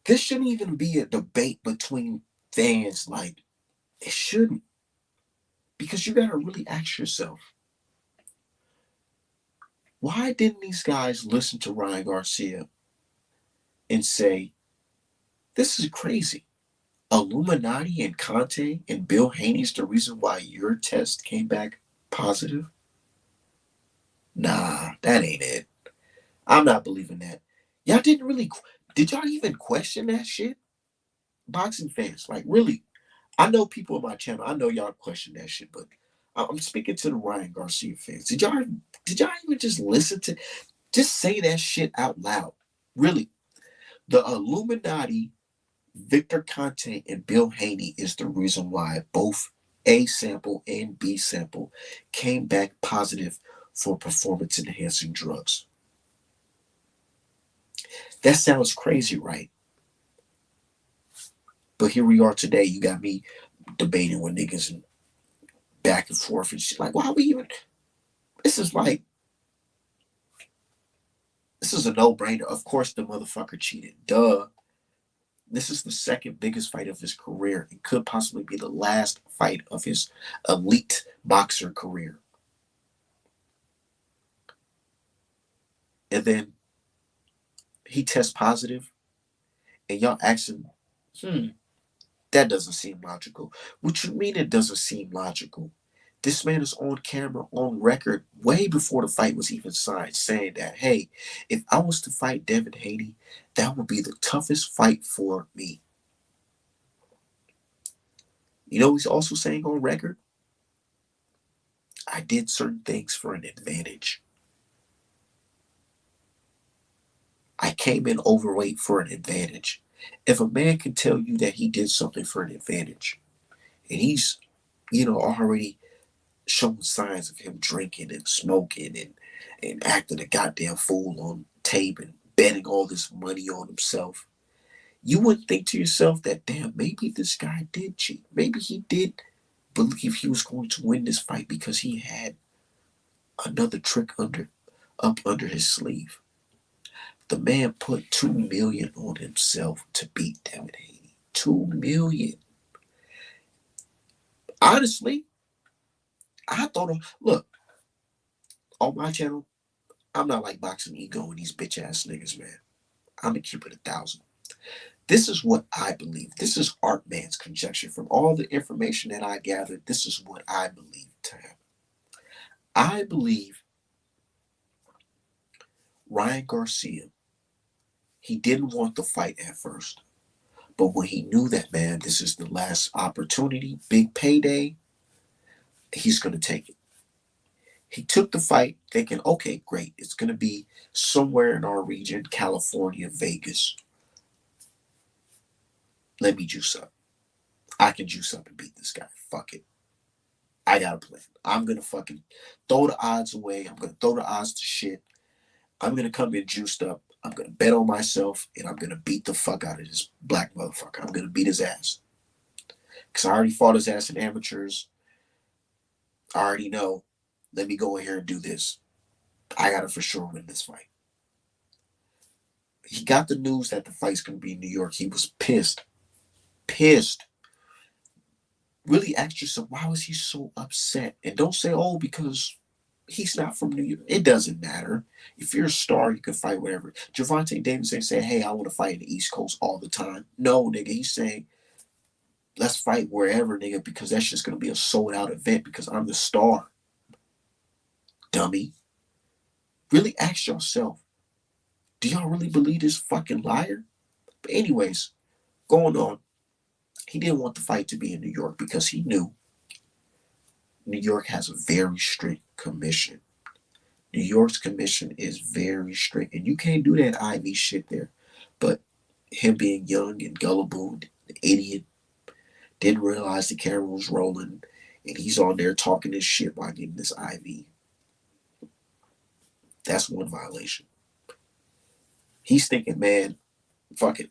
This shouldn't even be a debate between fans. Like, it shouldn't. Because you gotta really ask yourself, why didn't these guys listen to Ryan Garcia and say, this is crazy? Illuminati and Conte and Bill Haney's the reason why your test came back positive? Nah, that ain't it. I'm not believing that. Y'all didn't really. Did y'all even question that shit? Boxing fans, like, really? I know people on my channel. I know y'all question that shit, but I'm speaking to the Ryan Garcia fans. Did y'all even just listen to? Just say that shit out loud. Really, the Illuminati, Victor Conte, and Bill Haney is the reason why both A sample and B sample came back positive for performance enhancing drugs. That sounds crazy, right? But here we are today. You got me debating with niggas and back and forth and shit. Like, why we even? This is like, this is a no-brainer. Of course, the motherfucker cheated. Duh. This is the second biggest fight of his career. It could possibly be the last fight of his elite boxer career. And then he tests positive, and y'all asking, that doesn't seem logical. What you mean it doesn't seem logical? This man is on camera, on record, way before the fight was even signed, saying that, hey, if I was to fight Devin Haney, that would be the toughest fight for me. You know he's also saying on record? I did certain things for an advantage. I came in overweight for an advantage. If a man can tell you that he did something for an advantage, and he's, already showing signs of him drinking and smoking and and acting a goddamn fool on tape and betting all this money on himself, you wouldn't think to yourself that, damn, maybe this guy did cheat. Maybe he did believe he was going to win this fight because he had another trick up under his sleeve. The man put 2 million on himself to beat Devin Haney. 2 million. Honestly, I thought, look, on my channel, I'm not like boxing ego and these bitch ass niggas, man. I'm gonna keep it 1,000. This is what I believe. This is Art Man's conjecture. From all the information that I gathered, this is what I believe to happen. I believe Ryan Garcia, he didn't want the fight at first. But when he knew that, man, this is the last opportunity, big payday, he's going to take it. He took the fight thinking, okay, great. It's going to be somewhere in our region, California, Vegas. Let me juice up. I can juice up and beat this guy. Fuck it. I got a plan. I'm going to fucking throw the odds away. I'm going to throw the odds to shit. I'm going to come in juiced up. I'm going to bet on myself, and I'm going to beat the fuck out of this black motherfucker. I'm going to beat his ass. Because I already fought his ass in amateurs. I already know. Let me go in here and do this. I got to for sure win this fight. He got the news that the fight's going to be in New York. He was pissed. Pissed. Really ask yourself, why was he so upset? And don't say, oh, because he's not from New York. It doesn't matter. If you're a star, you can fight whatever. Gervonta Davis ain't saying, hey, I want to fight in the East Coast all the time. No, nigga. He's saying, let's fight wherever, nigga, because that's just going to be a sold-out event because I'm the star. Dummy. Really ask yourself, do y'all really believe this fucking liar? But anyways, going on, he didn't want the fight to be in New York because he knew New York has a very strict commission. New York's commission is very strict, and you can't do that IV shit there. But him being young and gullible, an idiot, didn't realize the camera was rolling, and he's on there talking this shit while getting this IV. That's one violation. He's thinking, man, fuck it.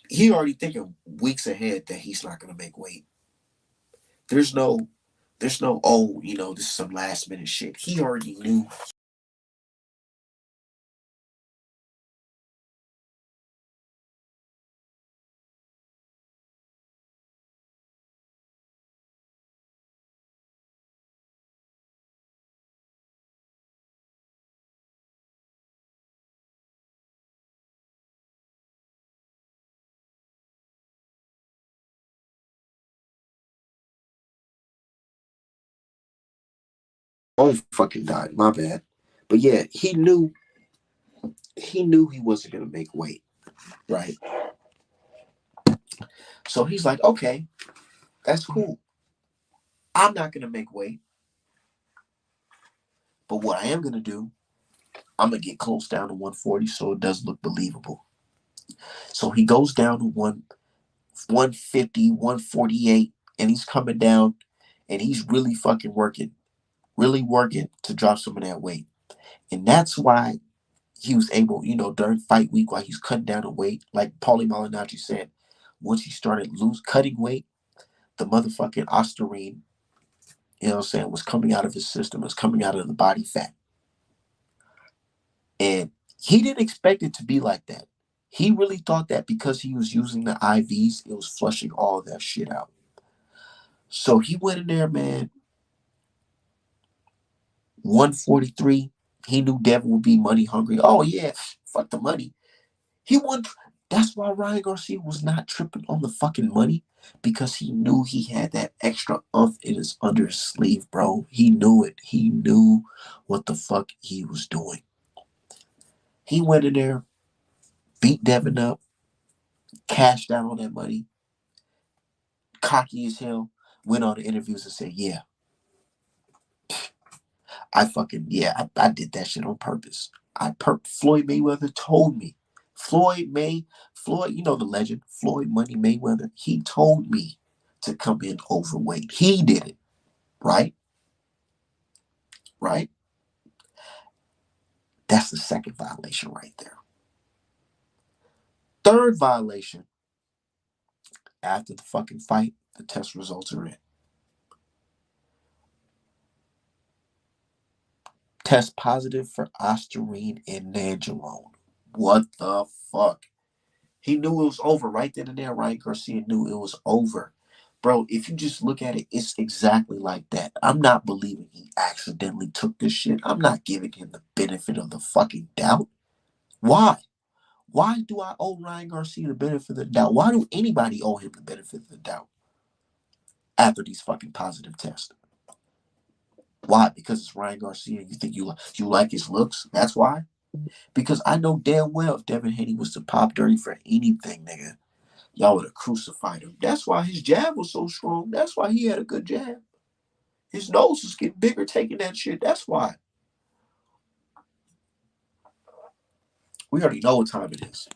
He already thinking weeks ahead that he's not gonna make weight. There's no, oh, this is some last minute shit. He already knew. Oh, fucking died. My bad. But yeah, he knew he wasn't gonna make weight, right? So he's like, okay, that's cool. I'm not gonna make weight, but what I am gonna do, I'm gonna get close down to 140 so it does look believable. So he goes down to 150, 148, and he's coming down, and he's really working to drop some of that weight. And that's why he was able, during fight week while he's cutting down the weight, like Paulie Malignaggi said, once he started cutting weight, the motherfucking ostarine, was coming out of his system, was coming out of the body fat. And he didn't expect it to be like that. He really thought that because he was using the IVs, it was flushing all that shit out. So he went in there, man, 143. He knew Devin would be money hungry. Oh, yeah, fuck the money. He won. That's why Ryan Garcia was not tripping on the fucking money, because he knew he had that extra umph under his sleeve, bro. He knew it. He knew what the fuck he was doing. He went in there, beat Devin up, cashed out on that money, cocky as hell, went on the interviews and said, yeah, I did that shit on purpose. Floyd Mayweather told me. Floyd, the legend, Floyd Money Mayweather, he told me to come in overweight. He did it. Right? Right? That's the second violation right there. Third violation, after the fucking fight, the test results are in. Test positive for ostarine and nandrolone. What the fuck? He knew it was over right then and there. Ryan Garcia knew it was over. Bro, if you just look at it, it's exactly like that. I'm not believing he accidentally took this shit. I'm not giving him the benefit of the fucking doubt. Why? Why do I owe Ryan Garcia the benefit of the doubt? Why do anybody owe him the benefit of the doubt after these fucking positive tests? Why? Because it's Ryan Garcia. You think you like his looks? That's why? Because I know damn well if Devin Haney was to pop dirty for anything, nigga, y'all would have crucified him. That's why his jab was so strong. That's why he had a good jab. His nose was getting bigger taking that shit. That's why. We already know what time it is.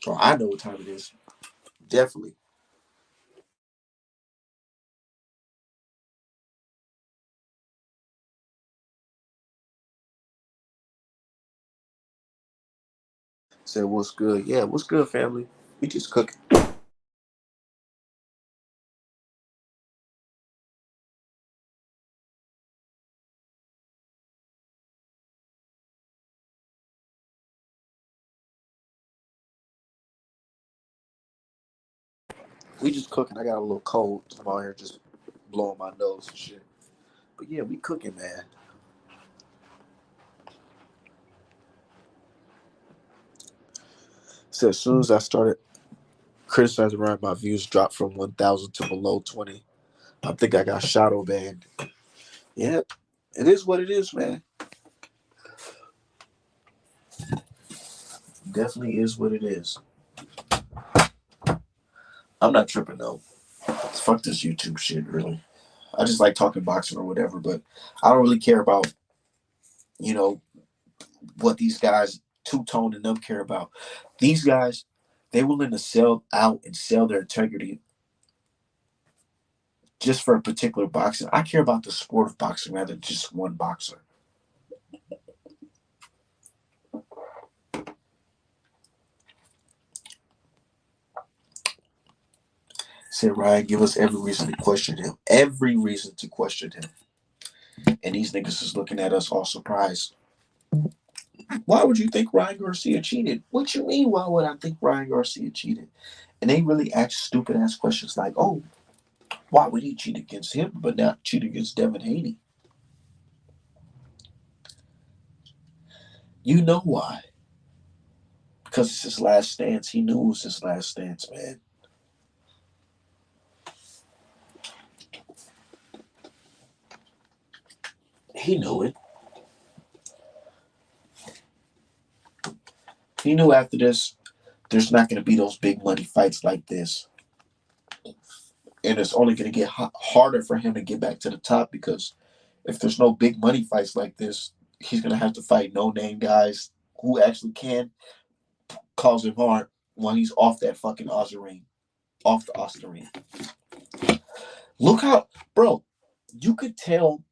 Or I know what time it is. Definitely. Said, what's good? Yeah, what's good, family? We just cooking. We just cooking. I got a little cold. I'm out here just blowing my nose and shit. But yeah, we cooking, man. So as soon as I started criticizing Ryan, my views dropped from 1,000 to below 20. I think I got shadow banned. Yeah, it is what it is, man. Definitely is what it is. I'm not tripping though. Fuck this YouTube shit, really. I just like talking boxing or whatever, but I don't really care about, you know, what these guys, Two Tone and them care about. These guys, they willing to sell out and sell their integrity just for a particular boxing. I care about the sport of boxing rather than just one boxer. Said Ryan, give us every reason to question him. Every reason to question him. And these niggas is looking at us all surprised. Why would you think Ryan Garcia cheated? What you mean, why would I think Ryan Garcia cheated? And they really ask stupid ass questions like, oh, why would he cheat against him but not cheat against Devin Haney? You know why. Because it's his last stance. He knew it was his last stance, man. He knew it. He knew after this, there's not going to be those big money fights like this. And it's only going to get harder for him to get back to the top because if there's no big money fights like this, he's going to have to fight no name guys who actually can cause him harm when he's off that fucking Ostarine. Off the Ostarine. Look how, bro, you could tell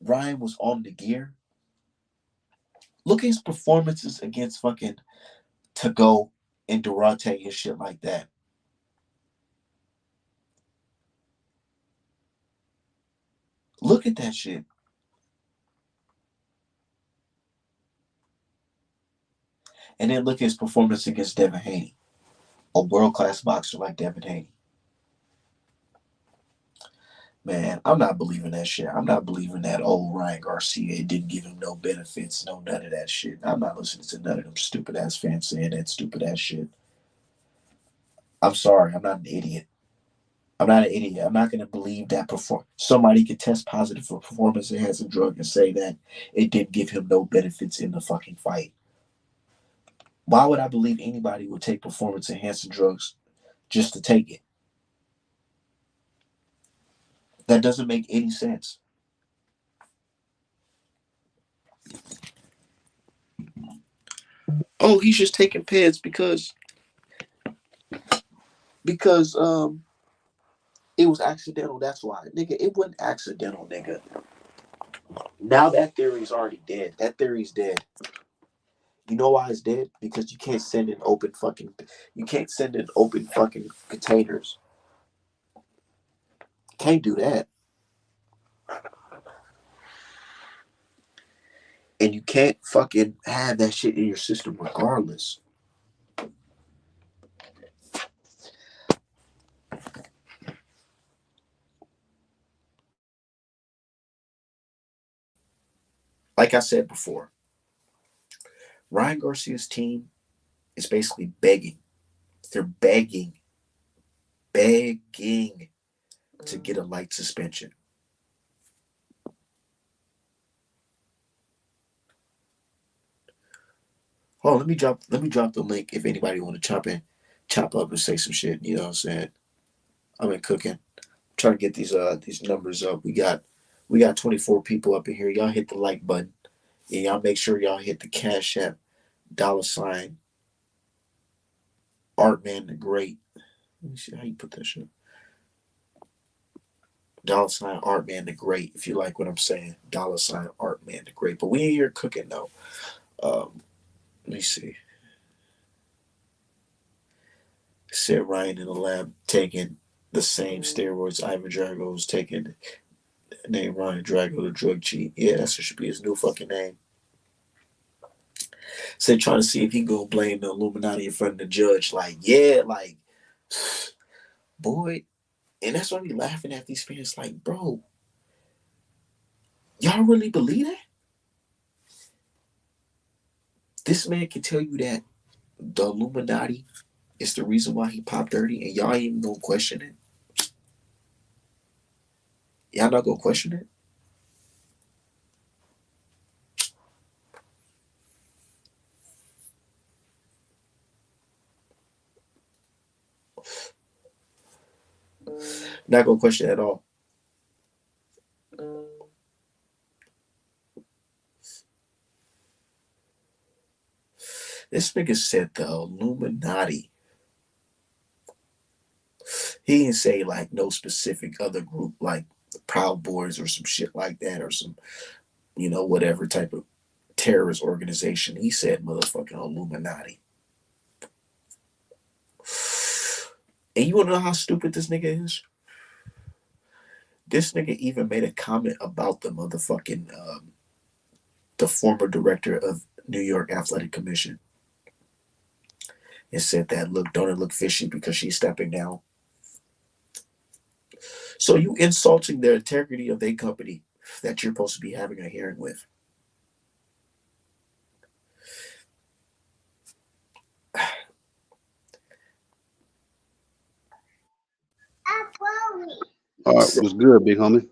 Ryan was on the gear. Look at his performances against fucking Tago and Durante and shit like that. Look at that shit. And then look at his performance against Devin Haney, a world class boxer like Devin Haney. Man, I'm not believing that shit. I'm not believing that old Ryan Garcia. It didn't give him no benefits, no none of that shit. I'm not listening to none of them stupid ass fans saying that stupid ass shit. I'm sorry, I'm not an idiot. I'm not an idiot. I'm not going to believe that somebody could test positive for performance enhancing drug and say that it didn't give him no benefits in the fucking fight. Why would I believe anybody would take performance enhancing drugs just to take it? That doesn't make any sense. Oh, he's just taking peds because it was accidental. That's why, nigga. It wasn't accidental, nigga. Now that theory's already dead. That theory's dead. You know why it's dead? Because you can't send in open fucking containers. Can't do that. And you can't fucking have that shit in your system regardless. Like I said before, Ryan Garcia's team is basically begging. They're begging to get a light suspension. Oh, let me drop the link if anybody want to chop up and say some shit. You know what I'm saying? I'm in cooking. I'm trying to get these numbers up. We got 24 people up in here. Y'all hit the like button. And y'all make sure y'all hit the Cash App $ Artman the Great. Let me see how you put that shit. $Artman the Great. If you like what I'm saying, $Artman the Great. But we ain't here cooking though. Let me see. Said Ryan in the lab taking the same steroids Ivan Drago was taking. Name Ryan Drago the drug cheat. Yeah, that should be his new fucking name. Said trying to see if he gonna blame the Illuminati in front of the judge. Like, yeah, like, boy. And that's why we laughing at these fans. Like, bro, y'all really believe that? This man can tell you that the Illuminati is the reason why he popped dirty, and y'all ain't even gonna question it. Y'all not gonna question it. Not gonna question it at all. This nigga said the Illuminati. He didn't say like no specific other group like the Proud Boys or some shit like that or some, whatever type of terrorist organization. He said motherfucking Illuminati. And you wanna know how stupid this nigga is? This nigga even made a comment about the motherfucking the former director of New York Athletic Commission. And said that don't it look fishy because she's stepping down. So you insulting the integrity of their company that you're supposed to be having a hearing with. All right, what's good, big homie?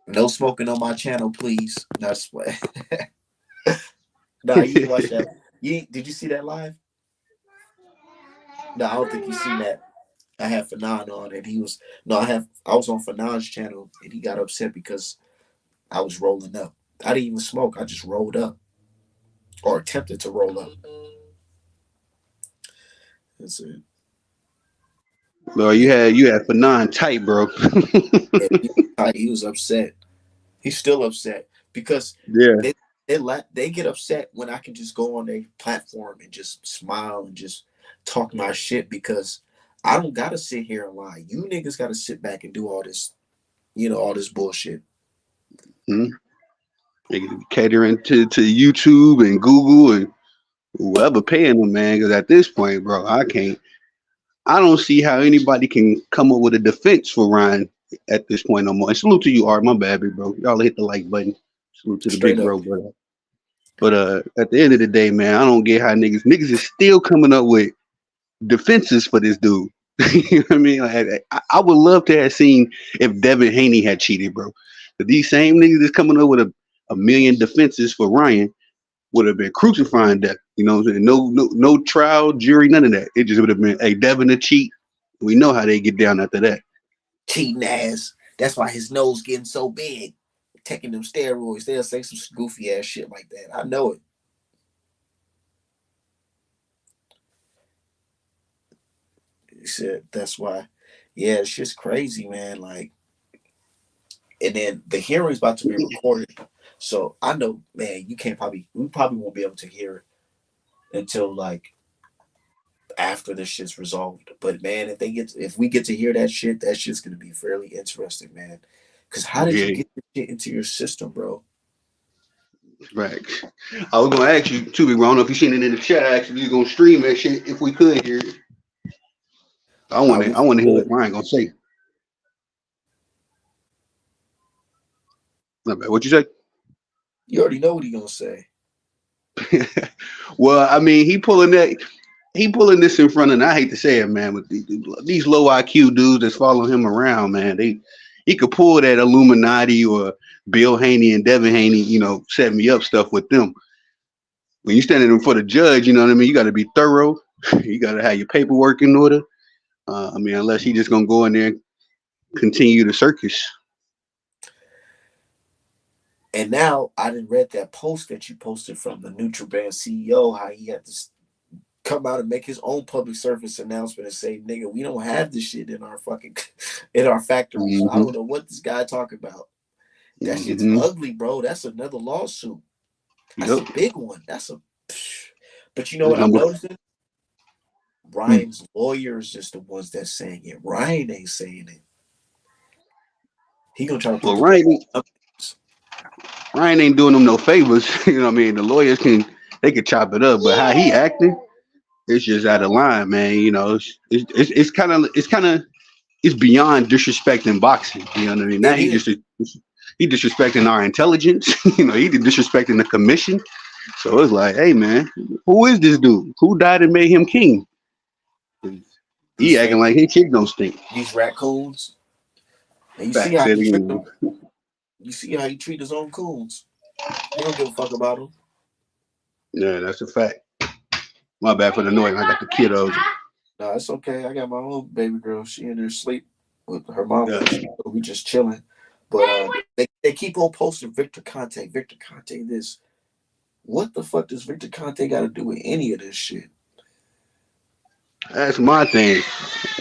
No smoking on my channel, please. That's what. Nah, you didn't watch that. Did you see that live? No, I don't think you seen that. I had Fanon on, and he was no. I was on Fanon's channel, and he got upset because I was rolling up. I didn't even smoke. I just rolled up, or attempted to roll up. That's it. Bro, you had Fanon tight, bro. Yeah, he was upset. He's still upset because Yeah. they get upset when I can just go on their platform and just smile and just talk my shit because I don't gotta sit here and lie. You niggas gotta sit back and do all this, all this bullshit. Hmm. Catering to YouTube and Google and whoever paying them, man. Because at this point, bro, I don't see how anybody can come up with a defense for Ryan at this point no more. And salute to you, Art. My bad, big bro. Y'all hit the like button. Salute to the Straight big up. bro, but at the end of the day, man, I don't get how niggas is still coming up with defenses for this dude. You know what I mean? Like, I would love to have seen if Devin Haney had cheated, bro. But these same niggas that's coming up with a million defenses for Ryan would have been crucifying that. You know what I'm saying? No trial, jury, none of that. It just would have been, hey, Devin a cheat. We know how they get down after that. Cheating ass. That's why his nose getting so big. Taking them steroids. They'll say some goofy ass shit like that. I know it. He said that's why. Yeah, it's just crazy, man. Like, and then the hearing's about to be recorded. So I know, man, we probably won't be able to hear until like after this shit's resolved. But man, if we get to hear that shit, that shit's gonna be fairly interesting, man. Cause how did you Yeah, get this shit into your system, bro? right. I was gonna ask you too, big bro. I don't know if you seen it in the chat. Actually, you gonna stream that shit if we could hear it. We I want to hear what good. Brian gonna say. Not bad. What you say? You already know what he gonna say. Well, I mean, he pulling this in front of. And I hate to say it, man, but these low IQ dudes that's following him around, man, he could pull that Illuminati or Bill Haney and Devin Haney, set me up stuff with them. When you standing in front of the judge, you know what I mean. You got to be thorough. You got to have your paperwork in order. I mean, unless he just gonna go in there and continue the circus. And now I didn't read that post that you posted from the Nutriband CEO, how he had to come out and make his own public service announcement and say, "Nigga, we don't have this shit in our fucking in our factories." I Mm-hmm. don't know what this guy talking about. That shit's Mm-hmm. ugly, bro. That's another lawsuit. That's a Yep. big one. But you know That's what I'm number. noticing? Hmm. Ryan's lawyers is the ones that's saying it. Ryan ain't saying it. He gonna try to put Well, the blame on Ryan ain't doing them no favors. You know what I mean? The lawyers they can chop it up, but how he acting, it's just out of line, man. It's beyond disrespecting boxing. You know what I mean? Now it is. he disrespecting our intelligence. He disrespecting the commission. So it's like, hey man, who is this dude? Who died and made him king? These He acting fake like his shit don't stink. these raccoons. And you see Facts. how Say it he treat again. them. You see how he treat his own coons. He don't give a fuck about them. Yeah, that's a fact. My bad for the noise. I got the kiddos. No, it's okay. I got my own baby girl. She in there sleep with her mama Yeah. and shit. So we just chilling. But they keep on posting Victor Conte. Victor Conte this. What the fuck does Victor Conte got to do with any of this shit? That's my thing.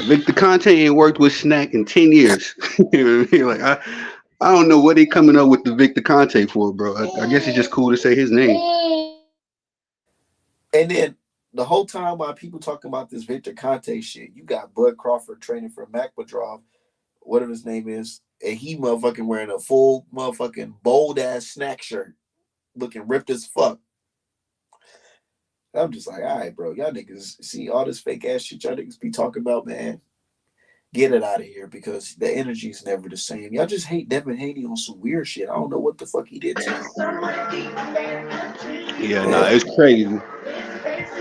Victor Conte ain't worked with Snack in 10 years. You know what I mean? Like, I don't know what they coming up with the Victor Conte for, bro. I guess it's just cool to say his name. And then the whole time while people talking about this Victor Conte shit, you got Bud Crawford training for Makmadrov, whatever his name is, and he motherfucking wearing a full motherfucking bold ass snack shirt, looking ripped as fuck. I'm just like, all right, bro, y'all niggas see all this fake ass shit y'all niggas be talking about, man. Get it out of here because the energy is never the same. Y'all just hate Devin Haney on some weird shit. I don't know what the fuck he did to y'all. Yeah, nah, Yeah. it's crazy.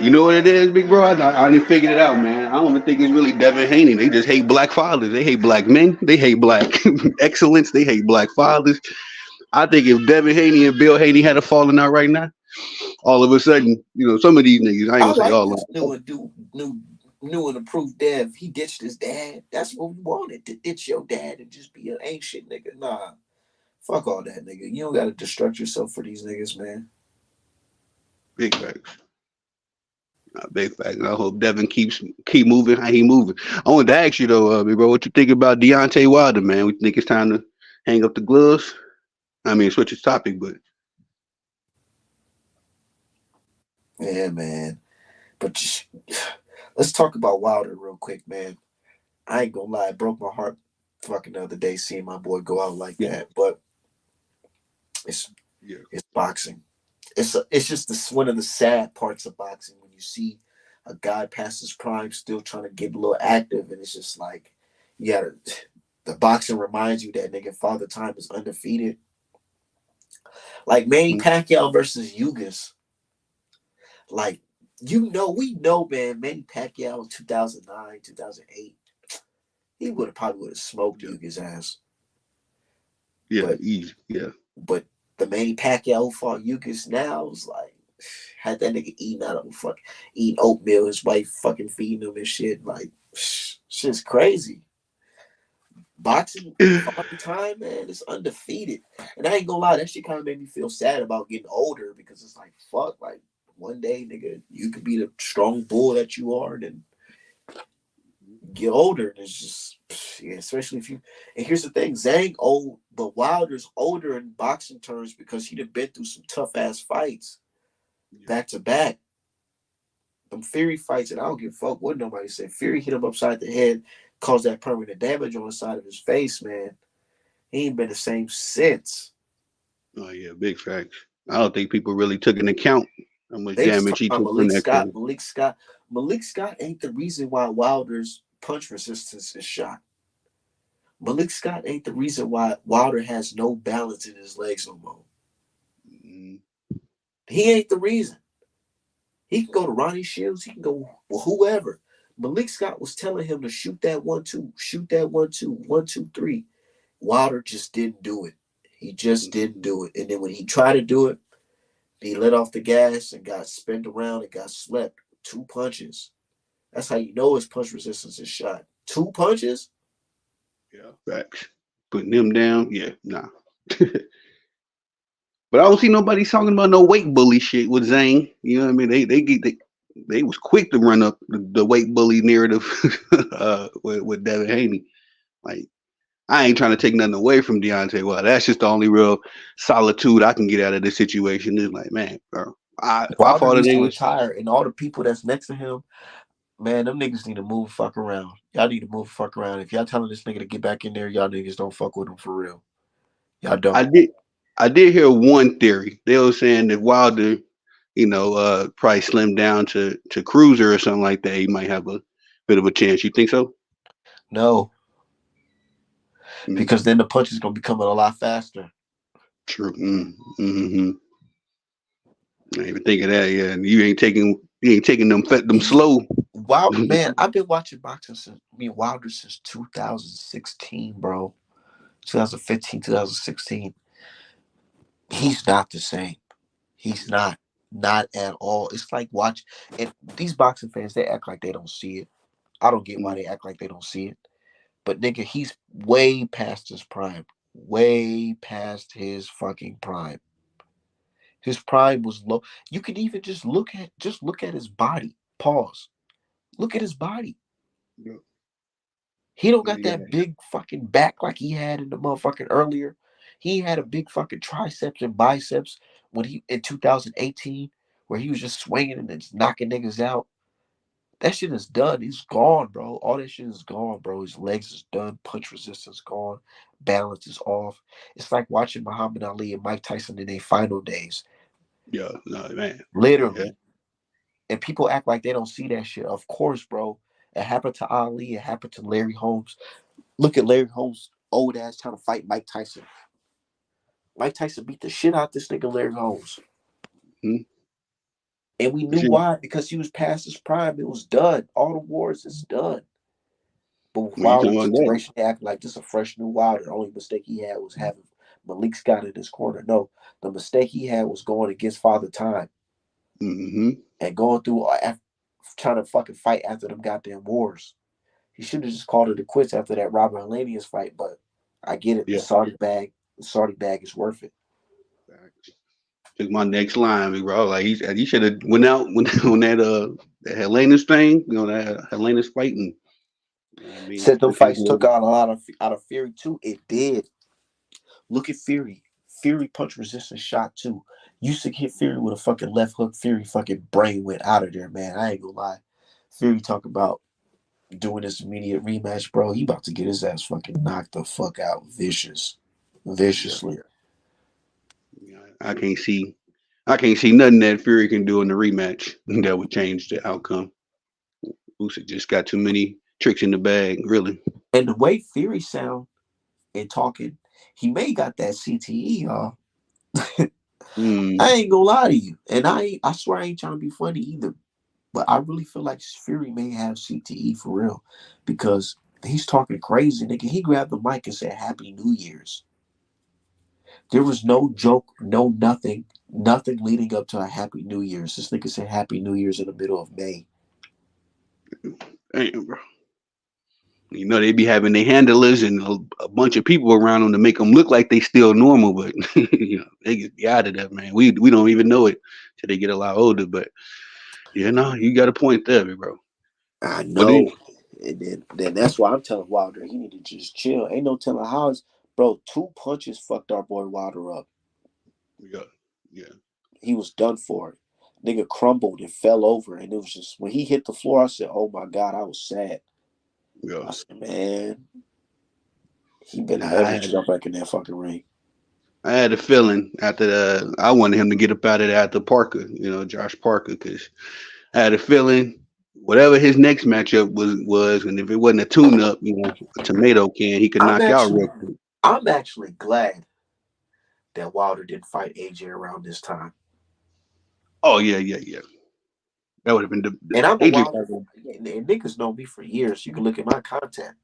You know what it is, big bro? I didn't figure it out, man. I don't even think it's really Devin Haney. They just hate black fathers. They hate black men. They hate black excellence. They hate black fathers. I think if Devin Haney and Bill Haney had a falling out right now, all of a sudden, some of these niggas, I ain't I gonna say like all of this them. new and approved Dev. He ditched his dad. That's what we wanted, to ditch your dad and just be an ain't shit nigga. Nah. Fuck all that, nigga. You don't gotta destruct yourself for these niggas, man. Big facts. Big facts. I hope Devin keep moving how he moving. I wanted to ask you though, big bro, what you think about Deontay Wilder, man? We think it's time to hang up the gloves? I mean, switch his topic, but Yeah, man. But let's talk about Wilder real quick, man. I ain't gonna lie, it broke my heart fucking the other day seeing my boy go out like yeah, that. But it's yeah. it's boxing. It's just one of the sad parts of boxing when you see a guy past his prime still trying to get a little active, and it's just like you gotta. The boxing reminds you that nigga Father Time is undefeated. Like Manny Mm, Pacquiao versus Yugas. Like we know, man. Manny Pacquiao, 2009, 2008. He would have smoked yeah, Yuga's ass. yeah, But easy, yeah. but the Manny Pacquiao who fought Yugas now was like had that nigga eating out of eating oatmeal, his wife fucking feeding him and shit. Like shit's crazy. Boxing Father Time, man, it's undefeated. And I ain't gonna lie, that shit kind of made me feel sad about getting older because it's like fuck, like one day, nigga, you could be the strong bull that you are, and then get older, and it's just yeah, especially if you. And here's the thing: Zhang old, but Wilder's older in boxing terms because he'd have been through some tough ass fights Yeah. back to back. Fury fights, and I don't give a fuck what nobody said. Fury hit him upside the head, caused that permanent damage on the side of his face, man. He ain't been the same since. Oh yeah, big facts. I don't think people really took into account how much They just damage talk he about took from Malik that Scott. cage. Malik Scott ain't the reason why Wilder's punch resistance is shot. Malik Scott ain't the reason why Wilder has no balance in his legs no more. Mm, He ain't the reason. He can go to Ronnie Shields. He can go with whoever. Malik Scott was telling him to shoot that 1-2, shoot that 1-2, 1-2-3. Wilder just didn't do it. He just didn't do it. And then when he tried to do it, he let off the gas and got spent around and got slept. 2 punches. That's how you know his punch resistance is shot. 2 punches? yeah, facts. Putting them down, yeah, nah. But I don't see nobody talking about no weight bully shit with Zane. You know what I mean? They was quick to run up the weight bully narrative with Devin Haney. Like I ain't trying to take nothing away from Deontay. Well, that's just the only real solitude I can get out of this situation. Is like, man, bro, if I Wilder fought a needs to nigga, retire, and all the people that's next to him, man, them niggas need to move the fuck around. Y'all need to move the fuck around. If y'all telling this nigga to get back in there, y'all niggas don't fuck with him for real. Y'all I don't. did I did hear one theory. They were saying that Wilder, probably slimmed down to cruiser or something like that. He might have a bit of a chance. You think so? No, Mm, because then the punch is gonna be coming a lot faster. true. Mm-hmm. I ain't even think of that. Yeah, and you ain't taking them He slow. Wow, man, I've been watching boxing since Wilder since 2016, bro. 2015, 2016. He's not the same. He's not at all. It's like watch and these boxing fans, they act like they don't see it. I don't get why Mm, they act like they don't see it. But nigga, he's way past his prime. Way past his fucking prime. His prime was low. You can even just look at his body. Pause. Look at his body. yeah, He don't got yeah, that big fucking back like he had in the motherfucking earlier. He had a big fucking triceps and biceps when he in 2018, where he was just swinging and just knocking niggas out. That shit is done. He's gone, bro. All that shit is gone, bro. His legs is done. Punch resistance gone. Balance is off. It's like watching Muhammad Ali and Mike Tyson in their final days, yeah. No, man. Yeah, literally. And people act like they don't see that shit. Of course, bro. It happened to Ali. It happened to Larry Holmes. Look at Larry Holmes' old ass trying to fight Mike Tyson. Mike Tyson beat the shit out this nigga Larry Holmes. mm, And we for knew sure. why, because he was past his prime. It was done. All the wars is done. But with When you talking Wilder's about that, situation, they act like this is a fresh new Wilder. The only mistake he had was having Malik Scott in his corner. No, the mistake he had was going against Father Time mm-hmm. and going through trying to fucking fight after them goddamn wars. He should have just called it a quits after that Robert Helenius fight. But I get it. The Yeah. Saudi bag, the Saudi bag is worth it. Took my next line, big bro. Like he should have went out when that Helena's thing, that Helena's fighting. You know what I mean, Said them took his fights took little. out a lot of out of Fury too. It did. Look at Fury. Fury punch resistance shot too. Used to hit Fury with a fucking left hook. Fury fucking brain went out of there, man. I ain't gonna lie. Fury talk about doing this immediate rematch, bro. He about to get his ass fucking knocked the fuck out, Yeah, viciously. yeah. I can't see nothing that Fury can do in the rematch that would change the outcome. Usyk just got too many tricks in the bag, really. And the way Fury sound and talking, he may got that CTE, y'all. Mm, I ain't gonna lie to you, and I swear I ain't trying to be funny either. But I really feel like Fury may have CTE for real because he's talking crazy, nigga. He grabbed the mic and said Happy New Year's. There was no joke, no nothing, nothing leading up to a Happy New Year's. This nigga said Happy New Year's in the middle of May. damn, bro. They be having their handlers and a bunch of people around them to make them look like they still normal, but they get be out of that, man. We don't even know it till they get a lot older. But yeah, no, you got a point there, big bro. I But then, know. And then that's why I'm telling Wilder he need to just chill. Ain't no telling how it's bro, 2 punches fucked our boy Wilder up. yeah, yeah, He was done for. Nigga crumbled and fell over, and it was just when he hit the floor, I said, "Oh my god," I was sad. Yeah. I said, "Man, he better Nah, never jump back in that fucking ring." I had a feeling after I wanted him to get up out of there after Parker, Josh Parker, because I had a feeling whatever his next matchup was, and if it wasn't a tune-up, a tomato can, he could I'm knock out actually, real quick. I'm actually glad that Wilder didn't fight AJ around this time. Oh yeah, yeah, yeah. That would have been the And I'm a AJ Wilder fight. fan. And niggas know me for years. You can look at my content.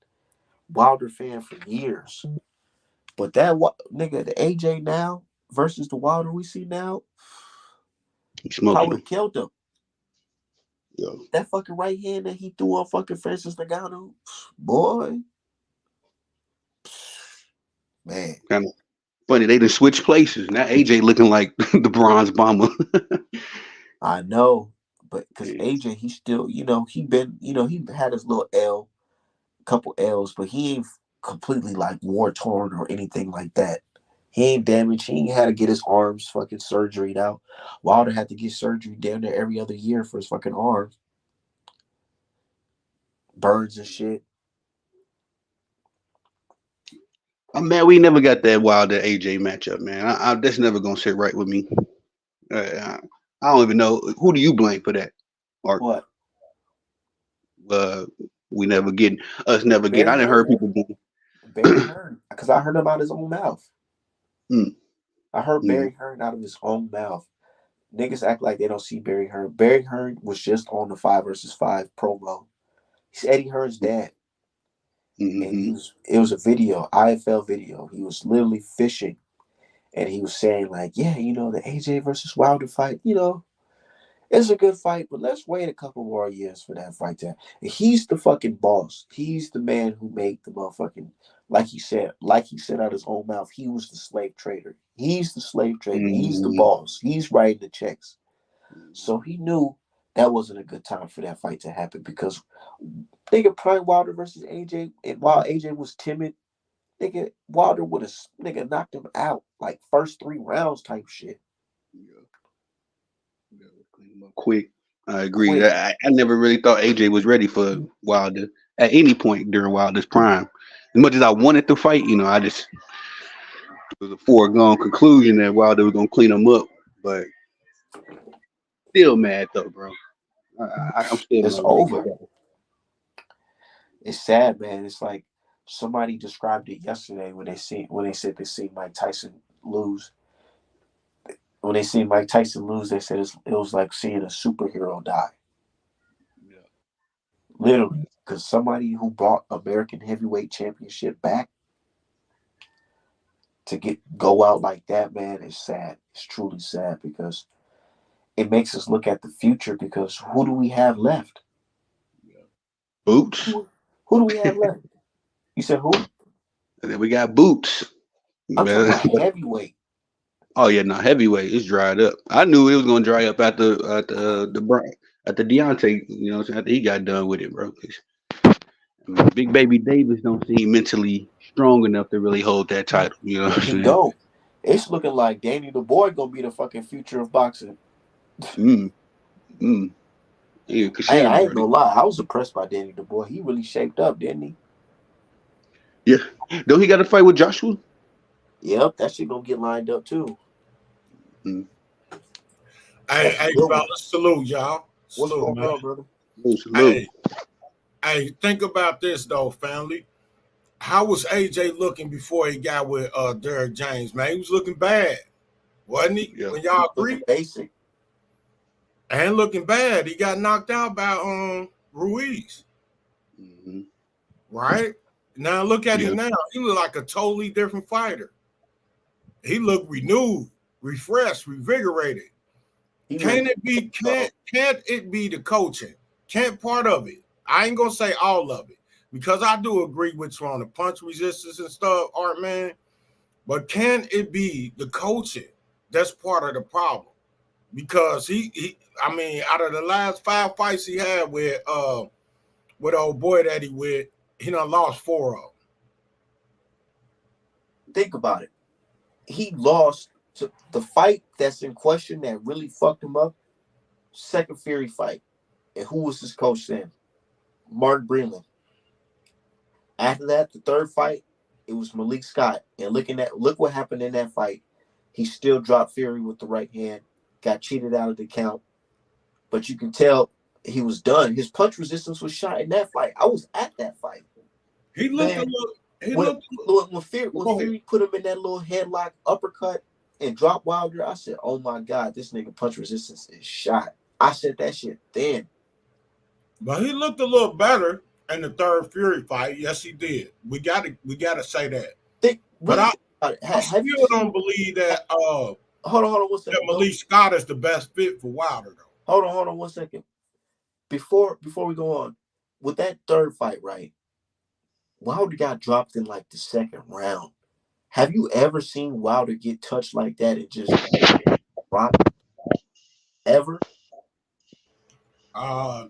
Wilder fan for years. But nigga, the AJ now versus the Wilder we see now, He smoking probably would him. have killed him. Yeah. That fucking right hand that he threw on fucking Francis Ngannou, boy, man. Kind of funny. They done switched places. Now AJ looking like the bronze bomber. I know, but because Yeah. AJ, he still, he been, he had his little couple L's, but he ain't completely like war torn or anything like that. He ain't damaged. He ain't had to get his arms fucking surgery out. Wilder had to get surgery down there every other year for his fucking arms, burns and shit. I'm mad we never got that Wilder AJ matchup, man. That's never gonna sit right with me. I don't even know who do you blame for that, or What? uh, we never getting us never getting. Barry I didn't heard Hearn. people do. Barry Hearn. Because I heard him out his own mouth. Mm, I heard mm, Barry Hearn out of his own mouth. Niggas act like they don't see Barry Hearn. Barry Hearn was just on the 5 versus 5 promo. He's Eddie Hearn's dad. And mm-hmm. it was a video, IFL video. He was literally fishing. And he was saying, like, yeah, the AJ versus Wilder fight, it's a good fight, but let's wait a couple more years for that fight to. And he's the fucking boss. He's the man who made the motherfucking, like he said out his own mouth, he was the slave trader. He's the slave trader. He's the Mm-hmm. boss. He's writing the checks. So he knew that wasn't a good time for that fight to happen because nigga Prime Wilder versus AJ, and while AJ was timid, nigga Wilder would have nigga knocked him out like first 3 rounds type shit. Yeah, yeah, clean him up quick. I agree. Quick. I never really thought AJ was ready for Wilder at any point during Wilder's prime. As much as I wanted to fight, I just it was a foregone conclusion that Wilder was gonna clean him up. But still mad though, bro. I'm still It's mad with over. that. It's sad, man. It's like somebody described it yesterday when they said they seen Mike Tyson lose. When they seen Mike Tyson lose, they said it was like seeing a superhero die. Yeah. Literally. Because somebody who brought American heavyweight championship back to go out like that, man, is sad. It's truly sad because it makes us look at the future because who do we have left? Boots. Who do we have left? You said who? And then we got boots. I'm talking about heavyweight. Oh yeah, no heavyweight. It's dried up. I knew it was gonna dry up at the Deontay. After he got done with it, bro. 'Cause, Big Baby Davis don't seem mentally strong enough to really hold that title. You know what I'm He saying? don't. It's looking like Danny the Boy gonna be the fucking future of boxing. Mm, mm. Yeah, I Kashan, ain't brother. gonna lie. I was impressed by Danny the Boy. He really shaped up, didn't he? Yeah. Don't he got to fight with Joshua? Yep, that shit gonna get lined up too. Mm. Hey, That's a hey, good one. fellas, salute y'all. What's Salute, going man. on, brother? Salute, salute. Hey, hey, think about this though, family. How was AJ looking before he got with Derrick James, man? He was looking bad, wasn't he? Yeah. When He y'all was looking agree? basic. And looking bad. He got knocked out by Ruiz, Mm-hmm. right? Now look at Yeah. him now. He look like a totally different fighter. He looked renewed, refreshed, revigorated. He Can looked. it be can't it be the coaching? Can't part of it. I ain't gonna say all of it because I do agree with you on the punch resistance and stuff, Art man. But can it be the coaching that's part of the problem? Because he I mean, out of the last 5 fights he had with old boy that he with, he done lost 4 of them. Think about it. He lost to the fight that's in question that really fucked him up. Second Fury fight. And who was his coach then? Mark Breland. After that, the third fight, it was Malik Scott. And look what happened in that fight. He still dropped Fury with the right hand, got cheated out of the count. But you can tell he was done. His punch resistance was shot in that fight. I was at that fight. He looked Man, a when little. Fury put him in that little headlock uppercut and dropped Wilder, I said, "Oh my God, this nigga punch resistance is shot." I said that shit then. But he looked a little better in the third Fury fight. Yes, he did. We gotta say that. But I still don't believe that. Hold on 1 second. That Malik Scott is the best fit for Wilder, though. Hold on 1 second. Before we go on, with that third fight, right? Wilder got dropped in like the second round. Have you ever seen Wilder get touched like that and just drop? Ever?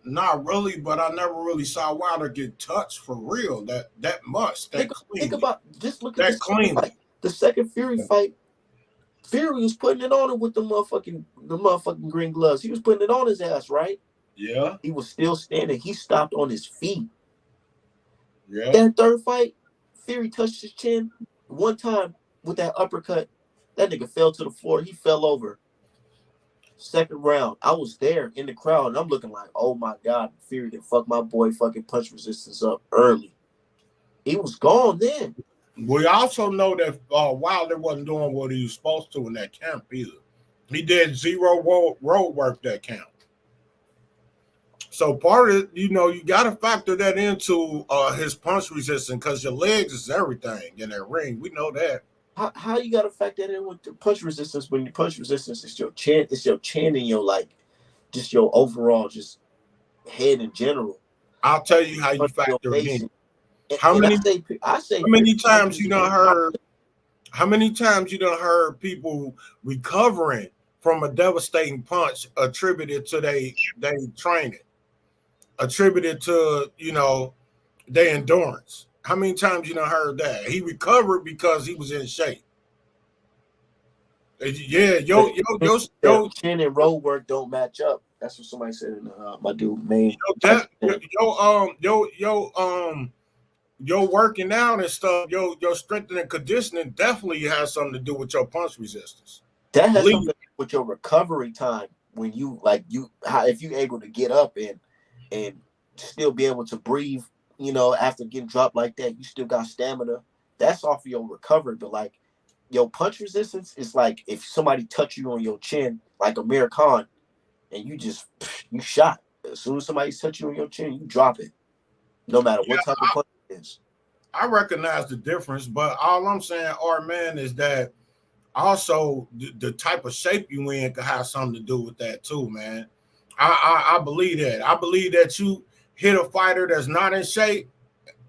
Not really, but I never really saw Wilder get touched for real. That much. Think about just look that at clean. The second Fury fight. Fury was putting it on him with the motherfucking green gloves. He was putting it on his ass, right? Yeah. He was still standing. He stopped on his feet. Yeah. That third fight, Fury touched his chin one time with that uppercut. That nigga fell to the floor. He fell over. Second round, I was there in the crowd, and I'm looking like, oh my God, Fury done fuck my boy fucking punch resistance up early. He was gone then. We also know that Wilder wasn't doing what he was supposed to in that camp either. He did zero road work that camp. So part of it, you got to factor that into his punch resistance because your legs is everything in that ring. We know that. How you got to factor that in with the punch resistance when your punch resistance is your chin? It's your chin and your just your overall just head in general. I'll tell you how you factor it in. How many times you done heard people recovering from a devastating punch attributed to they training, attributed to their endurance? How many times you done heard that? He recovered because he was in shape. Yeah, your chin and road work don't match up. That's what somebody said in my dude main. Your working out and stuff, your strength and conditioning definitely has something to do with your punch resistance. That has something to do with your recovery time when if you're able to get up and still be able to breathe, after getting dropped like that, you still got stamina. That's off of your recovery, but your punch resistance is like if somebody touch you on your chin, like Amir Khan, and you shot. As soon as somebody touch you on your chin, you drop it, no matter what type of punch. I recognize the difference, but all I'm saying, man, is that also the type of shape you in could have something to do with that too, man. I believe that. I believe that you hit a fighter that's not in shape,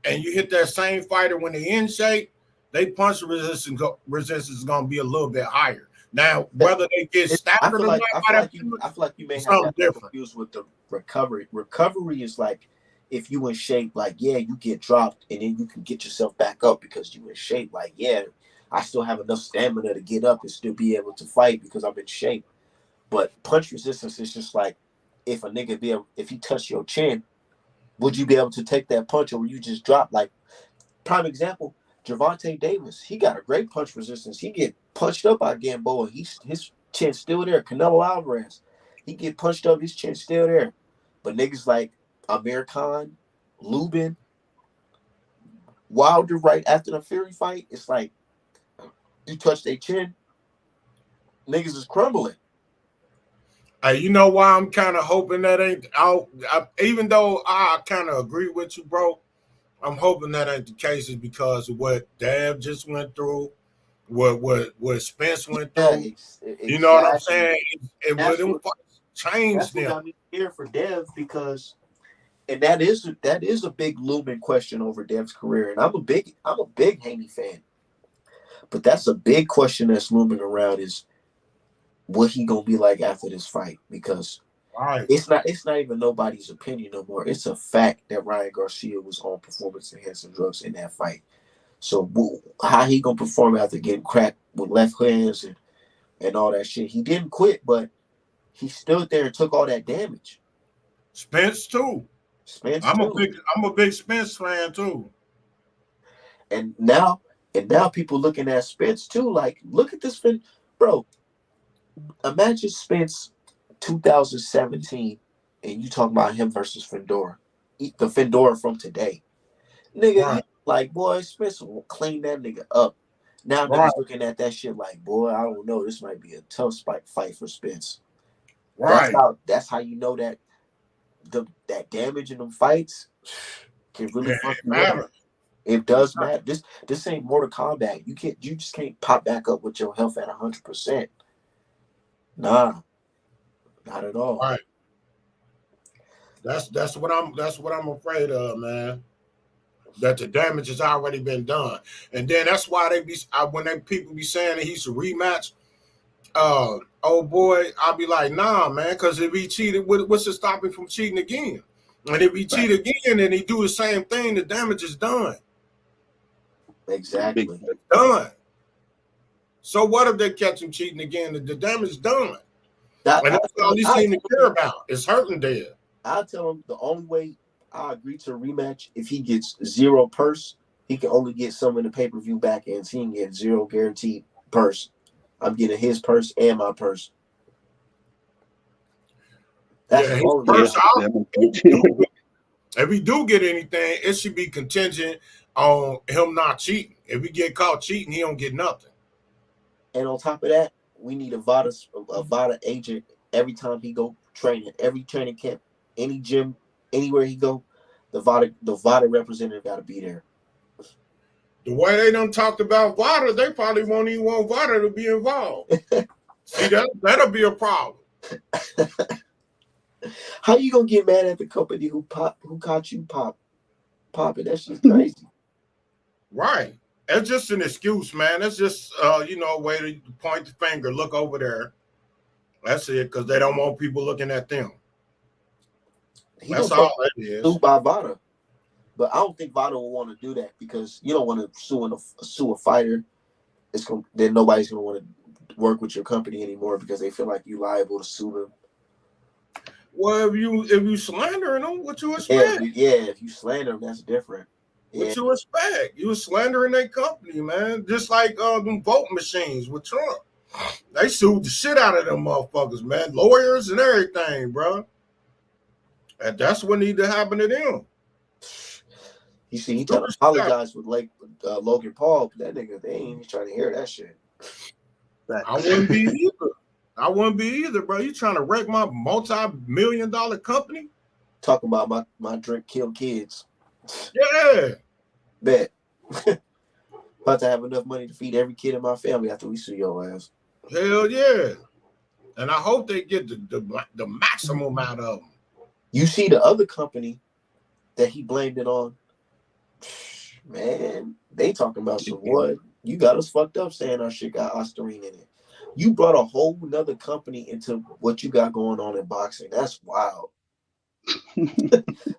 and you hit that same fighter when they're in shape, they punch resistance is going to be a little bit higher. Now, whether they get staggered or not, I feel like you may have that confused with the recovery. Recovery is like, if you in shape, you get dropped and then you can get yourself back up because you in shape. I still have enough stamina to get up and still be able to fight because I'm in shape. But punch resistance is just like, if a nigga if he touched your chin, would you be able to take that punch, or would you just drop? Prime example, Gervonta Davis, he got a great punch resistance. He get punched up by Gamboa. His chin's still there. Canelo Alvarez, he get punched up, his chin's still there. But niggas like Amir Khan, Lubin, Wilder, right after the Fury fight, it's like you touch their chin, niggas is crumbling. You know why I'm kind of hoping that ain't out. Even though I kind of agree with you, bro, I'm hoping that ain't the case, is because of what Dab just went through, what Spence went through. You know what I'm saying? It wouldn't change them. That's what got me here for Dev, because. And that is a big looming question over Dev's career. And I'm a big Haney fan. But that's a big question that's looming around, is what he gonna be like after this fight, because it's not even nobody's opinion no more. It's a fact that Ryan Garcia was on performance enhancing drugs in that fight. So how he gonna perform after getting cracked with left hands and all that shit? He didn't quit, but He stood there and took all that damage. Spence too. Spence I'm too. a big Spence fan too. And now people looking at Spence too. Like, look at this, bro. Imagine Spence 2017, and you talking about him versus Fedora, the Fedora from today, nigga. You Right. like, boy, Spence will clean that nigga up. Now Right. niggas looking at that shit like, boy, I don't know. This might be a tough fight for Spence. Right. That's how you know that that damage in them fights can really fuck you up. It does matter. This ain't Mortal Kombat. You just can't pop back up with your health at 100%. Nah, not at all. Right. That's what I'm afraid of, man. That the damage has already been done, and then that's why people be saying that he's a rematch. Oh boy, I'll be like, nah, man, because if he cheated, what's to stop him from cheating again? And if he cheat again and he do the same thing, the damage is done. Exactly. It's done. So what if they catch him cheating again? The damage is done. And that's all he seem to care about. It's hurting there. I'll tell him the only way I agree to a rematch, if he gets zero purse, he can only get some of the pay-per-view back ends. He can get zero guaranteed purse. I'm getting his purse and my purse. That's his purse. If we do get anything, it should be contingent on him not cheating. If we get caught cheating, he don't get nothing. And on top of that, we need a VADA agent every time he go training, every training camp, any gym, anywhere he go. The VADA representative got to be there. The way they done talked about VADA, they probably won't even want VADA to be involved. See, that'll be a problem. How you gonna get mad at the company who caught you popping? That's just crazy. Right. It's just an excuse, man. It's just a way to point the finger, look over there. That's it, because they don't want people looking at them. That's all that is. Sued by VADA. But I don't think VADA will want to do that, because you don't want to sue a fighter. Then nobody's gonna want to work with your company anymore because they feel like you're liable to sue them. Well, if you slandering them, what you expect? If you slander them, that's different. What you expect? You slandering their company, man. Just like them vote machines with Trump. They sued the shit out of them motherfuckers, man. Lawyers and everything, bro. And that's what need to happen to them. You see, he tried to apologize with Logan Paul, but that nigga, they ain't even trying to hear that shit. I wouldn't be either. I wouldn't be either, bro. You trying to wreck my multi-million-dollar company? Talking about my drink kill kids. Yeah. Bet. About to have enough money to feed every kid in my family after we sue your ass. Hell yeah. And I hope they get the maximum out of them. You see the other company that he blamed it on, man, they talking about some what? You got us fucked up saying our shit got Ostarine in it. You brought a whole nother company into what you got going on in boxing. That's wild.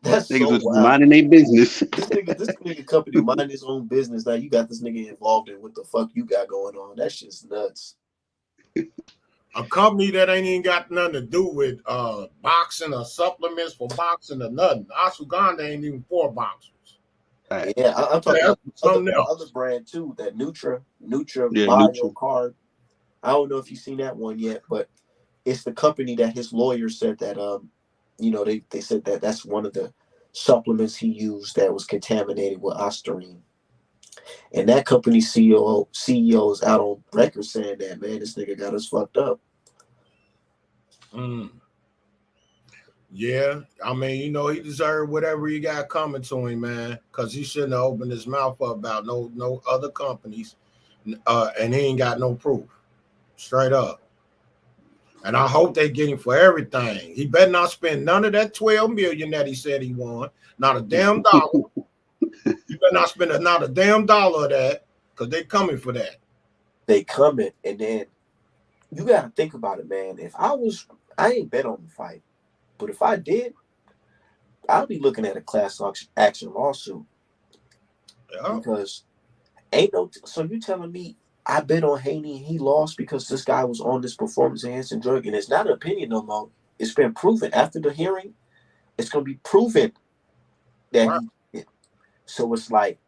That's so wild. Minding their business. This nigga company minding his own business. Now you got this nigga involved in what the fuck you got going on. That shit's nuts. A company that ain't even got nothing to do with boxing or supplements for boxing or nothing. Ashwagandha ain't even for boxers. Yeah, I'm talking about other brand too. That Nutra Bio Card. I don't know if you've seen that one yet, but it's the company that his lawyer said that they said that that's one of the supplements he used that was contaminated with Ostarine. And that company CEO is out on record saying that, man, this nigga got us fucked up. Yeah, I mean, he deserved whatever he got coming to him, man, because he shouldn't have opened his mouth up about no other companies, and he ain't got no proof, straight up. And I hope they get him for everything. He better not spend none of that $12 million that he said he won, not a damn dollar. You better not spend not a damn dollar of that, because they coming for that. They coming, and then you got to think about it, man. If I ain't bet on the fight, but if I did, I'd be looking at a class action lawsuit. Yeah. Because so you telling me I bet on Haney and he lost because this guy was on this performance enhancing drug, and it's not an opinion no more. It's been proven after the hearing. It's gonna be proven that Right. he. So it's like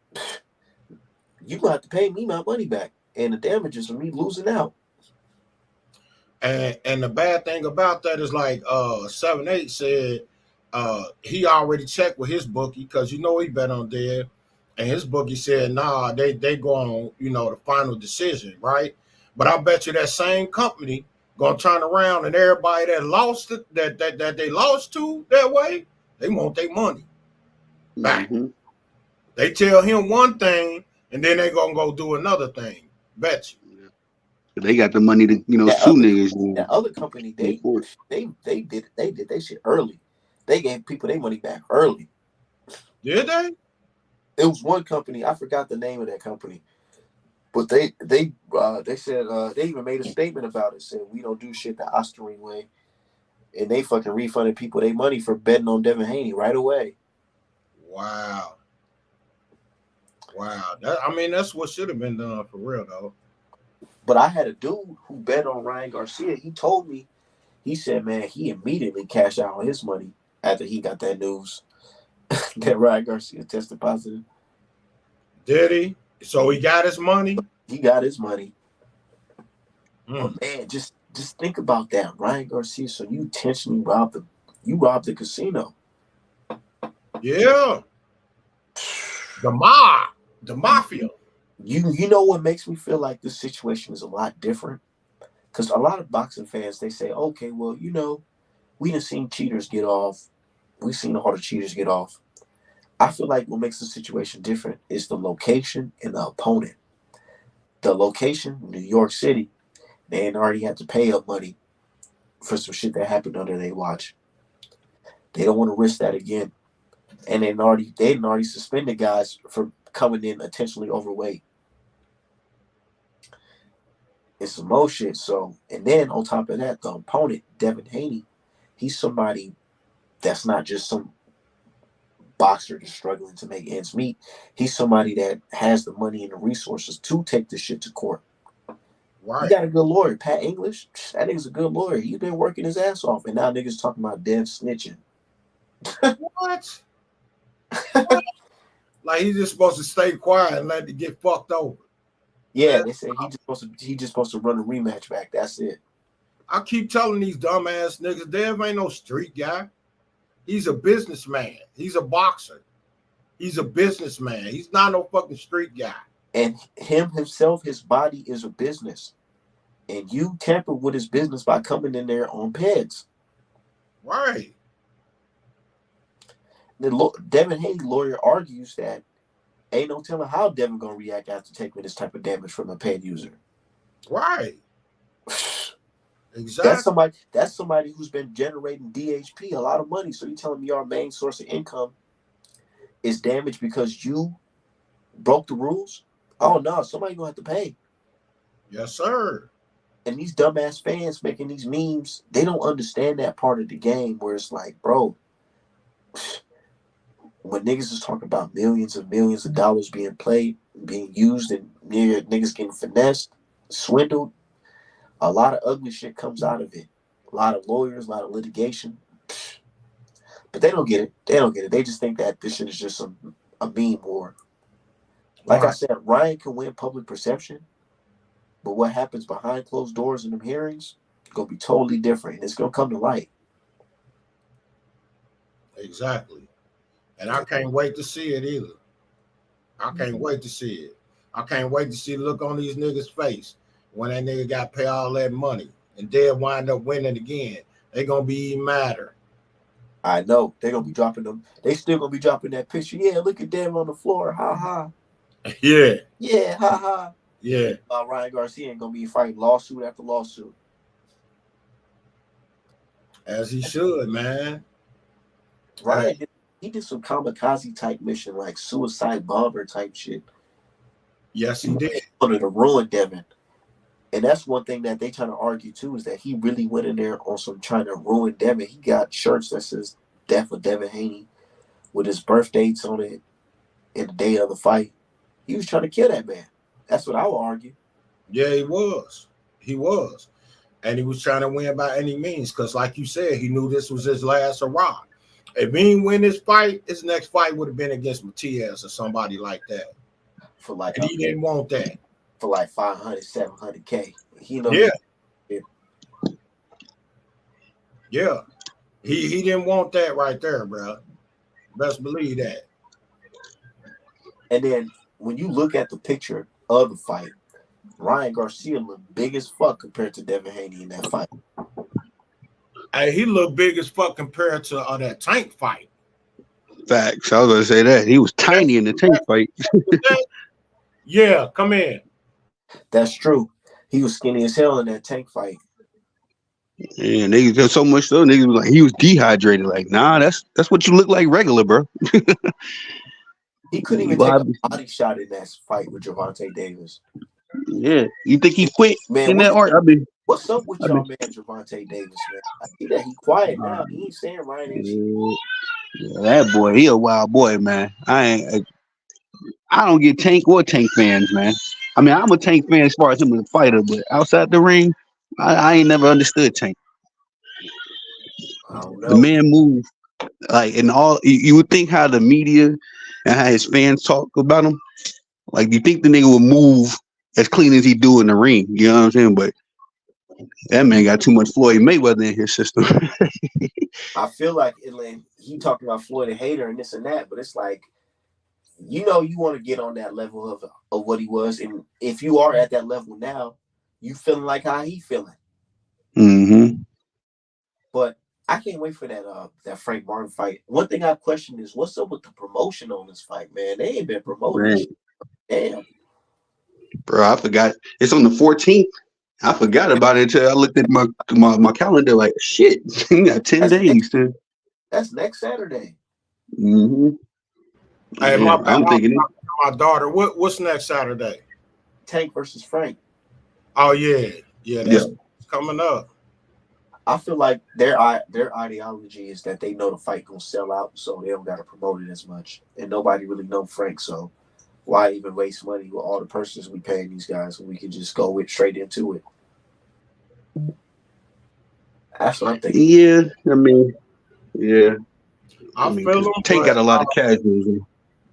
you gonna have to pay me my money back, and the damages of me losing out. And the bad thing about that is like 7-8 said he already checked with his bookie because he bet on there, and his bookie said nah, they go on the final decision, right? But I bet you that same company gonna turn around and everybody that lost it that they lost to that way, they want their money back. Mm-hmm. They tell him one thing and then they gonna go do another thing. Bet you. They got the money to That sue other niggas that other company, in court. they did that shit early. They gave people their money back early. Did they? It was one company, I forgot the name of that company, but they said they even made a statement about it, saying we don't do shit the Osterring way, and they fucking refunded people their money for betting on Devin Haney right away. Wow. That's what should have been done for real though. But I had a dude who bet on Ryan Garcia. He told me, he said, man, he immediately cashed out on his money after he got that news that Ryan Garcia tested positive. Did he? So he got his money? He got his money. Mm. But man, just think about that, Ryan Garcia. So you intentionally robbed the casino. Yeah. The mafia. You know what makes me feel like this situation is a lot different? Because a lot of boxing fans, they say, okay, well, we done seen cheaters get off. We've seen all the cheaters get off. I feel like what makes the situation different is the location and the opponent. The location, New York City, they ain't already had to pay up money for some shit that happened under their watch. They don't want to risk that again. And they didn't already suspended guys for coming in intentionally overweight. It's some more shit. So, and then on top of that, the opponent, Devin Haney, he's somebody that's not just some boxer just struggling to make ends meet. He's somebody that has the money and the resources to take this shit to court. Right. He got a good lawyer, Pat English. That nigga's a good lawyer. He's been working his ass off, and now niggas talking about Dev snitching. What? Like he's just supposed to stay quiet and let it get fucked over. Yeah, they say he just supposed to run a rematch back. That's it. I keep telling these dumbass niggas, Dev ain't no street guy. He's a businessman. He's a boxer. He's a businessman. He's not no fucking street guy. And himself, his body is a business. And you tamper with his business by coming in there on peds. Right. Devin Haney lawyer argues that ain't no telling how Devin gonna react after taking this type of damage from a ped user. Right. Exactly. That's somebody who's been generating DHP, a lot of money. So you telling me your main source of income is damaged because you broke the rules? Oh no, somebody gonna have to pay. Yes, sir. And these dumbass fans making these memes, they don't understand that part of the game where it's like, bro, when niggas is talking about millions and millions of dollars being played, being used, and niggas getting finessed, swindled, a lot of ugly shit comes out of it. A lot of lawyers, a lot of litigation. But they don't get it. They just think that this shit is just a meme war. Like I said, Ryan can win public perception, but what happens behind closed doors in them hearings is going to be totally different. And it's going to come to light. Exactly. And I can't wait to see it either. I can't wait to see it. I can't wait to see the look on these niggas' face when that nigga got to pay all that money and they'll wind up winning again. They going to be even madder. I know. They're going to be dropping them. They still going to be dropping that picture. Yeah, look at them on the floor. Ha ha. Yeah. Yeah, ha ha. Yeah. Ryan Garcia ain't going to be fighting lawsuit after lawsuit. As he should, man. Ryan, he did some kamikaze type mission, like suicide bomber type shit. Yes, he did. To ruin Devin. And that's one thing that they trying to argue too, is that he really went in there on some trying to ruin Devin. He got shirts that says "Death of Devin Haney" with his birth dates on it and the day of the fight. He was trying to kill that man. That's what I would argue. Yeah, he was. He was. And he was trying to win by any means because, like you said, he knew this was his last hurrah. If he didn't win this fight, his next fight would have been against Matias or somebody like that. For like And he didn't want that. For like 500, 700K. Yeah. Yeah. He didn't want that right there, bro. Best believe that. And then when you look at the picture of the fight, Ryan Garcia looked big as fuck compared to Devin Haney in that fight. Hey, he looked big as fuck compared to that Tank fight. Facts. I was gonna say that he was tiny in the Tank fight. Yeah, come in. That's true. He was skinny as hell in that Tank fight. Yeah, niggas just so much so niggas was like he was dehydrated. Like, nah, that's what you look like regular, bro. He couldn't even take a body shot in that fight with Gervonta Davis. Yeah, you think he quit in that art? What's up with y'all, man, Gervonta Davis, man? I see that he quiet now. He ain't saying Ryan ain't shit. Yeah, that boy, he a wild boy, man. I don't get Tank or Tank fans, man. I mean, I'm a Tank fan as far as him as a fighter, but outside the ring, I ain't never understood Tank. I don't know. The man moved like in all. You would think how the media and how his fans talk about him, like you think the nigga would move as clean as he do in the ring. You know what I'm saying? But that man got too much Floyd Mayweather in his system. I feel like he talking about Floyd a hater and this and that, but it's like, you know, you want to get on that level of what he was, and if you are at that level now, you feeling like how he feeling. Mm-hmm. But I can't wait for that Frank Martin fight. One thing I question is what's up with the promotion on this fight, man? They ain't been promoting. Damn, bro, I forgot. It's on the 14th. I forgot about it until I looked at my calendar. Like, shit, you got 10 days. That's next Saturday. Mm-hmm. Hey, I'm thinking my daughter. What's next Saturday? Tank versus Frank. Oh yeah, that's coming up. I feel like their ideology is that they know the fight gonna sell out, so they don't gotta promote it as much. And nobody really know Frank, so why even waste money with all the purses we paying these guys when we can just go straight into it? That's what I'm thinking. Yeah, I mean, yeah. I feel them. Tank got a lot of casuals.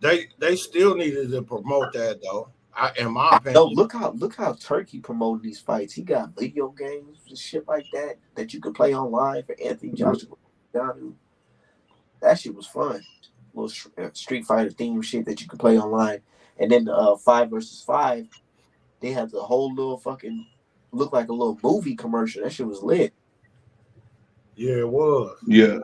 They still needed to promote that though. In my opinion. No, look how Turkey promoting these fights. He got video games and shit like that you could play online for Anthony Joshua. That shit was fun. Little Street Fighter theme shit that you could play online. And then the 5 versus 5, they had the whole little fucking look like a little movie commercial. That shit was lit. Yeah, it was. Yeah.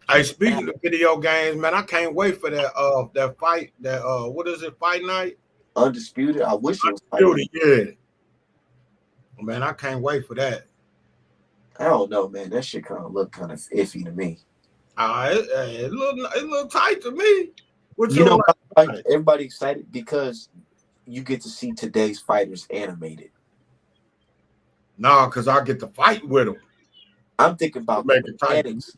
Hey, speaking of video games, man, I can't wait for that fight. That what is it? Fight night. Undisputed. I wish it was Undisputed. Yeah. Man, I can't wait for that. I don't know, man. That shit kind of look kind of iffy to me. It look tight to me. You know, like everybody excited because you get to see today's fighters animated. Nah, because I get to fight with them. I'm thinking about the mechanics.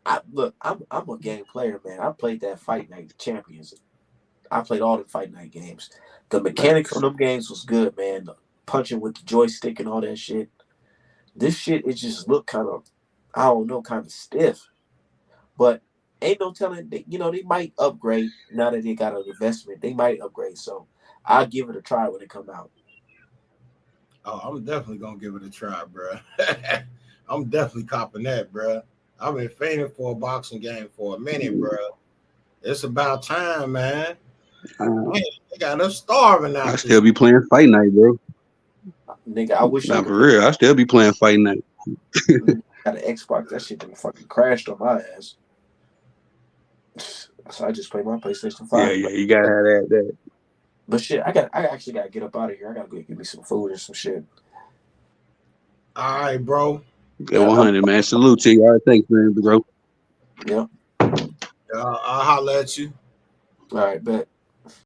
I'm a game player, man. I played that Fight Night Champions. I played all the Fight Night games. The mechanics on them games was good, man. The punching with the joystick and all that shit. This shit, it just looked kind of, I don't know, kind of stiff. But ain't no telling, they might upgrade now that they got an investment. They might upgrade. So I'll give it a try when it come out. Oh, I'm definitely going to give it a try, bro. I'm definitely copping that, bro. I've been fiending for a boxing game for a minute, bro. It's about time, man. They got us starving out. I still be playing Fight Night, bro. Nigga, I wish. Not for real. I still be playing Fight Night. Got an Xbox. That shit done fucking crashed on my ass. So I just play my PlayStation 5. Yeah, you gotta have that. But shit, I actually gotta get up out of here. I gotta go get me some food or some shit. All right, bro. Yeah, 100, man. Salute to you. All right, thanks, man, bro. Yep. I'll holler at you. All right, bet.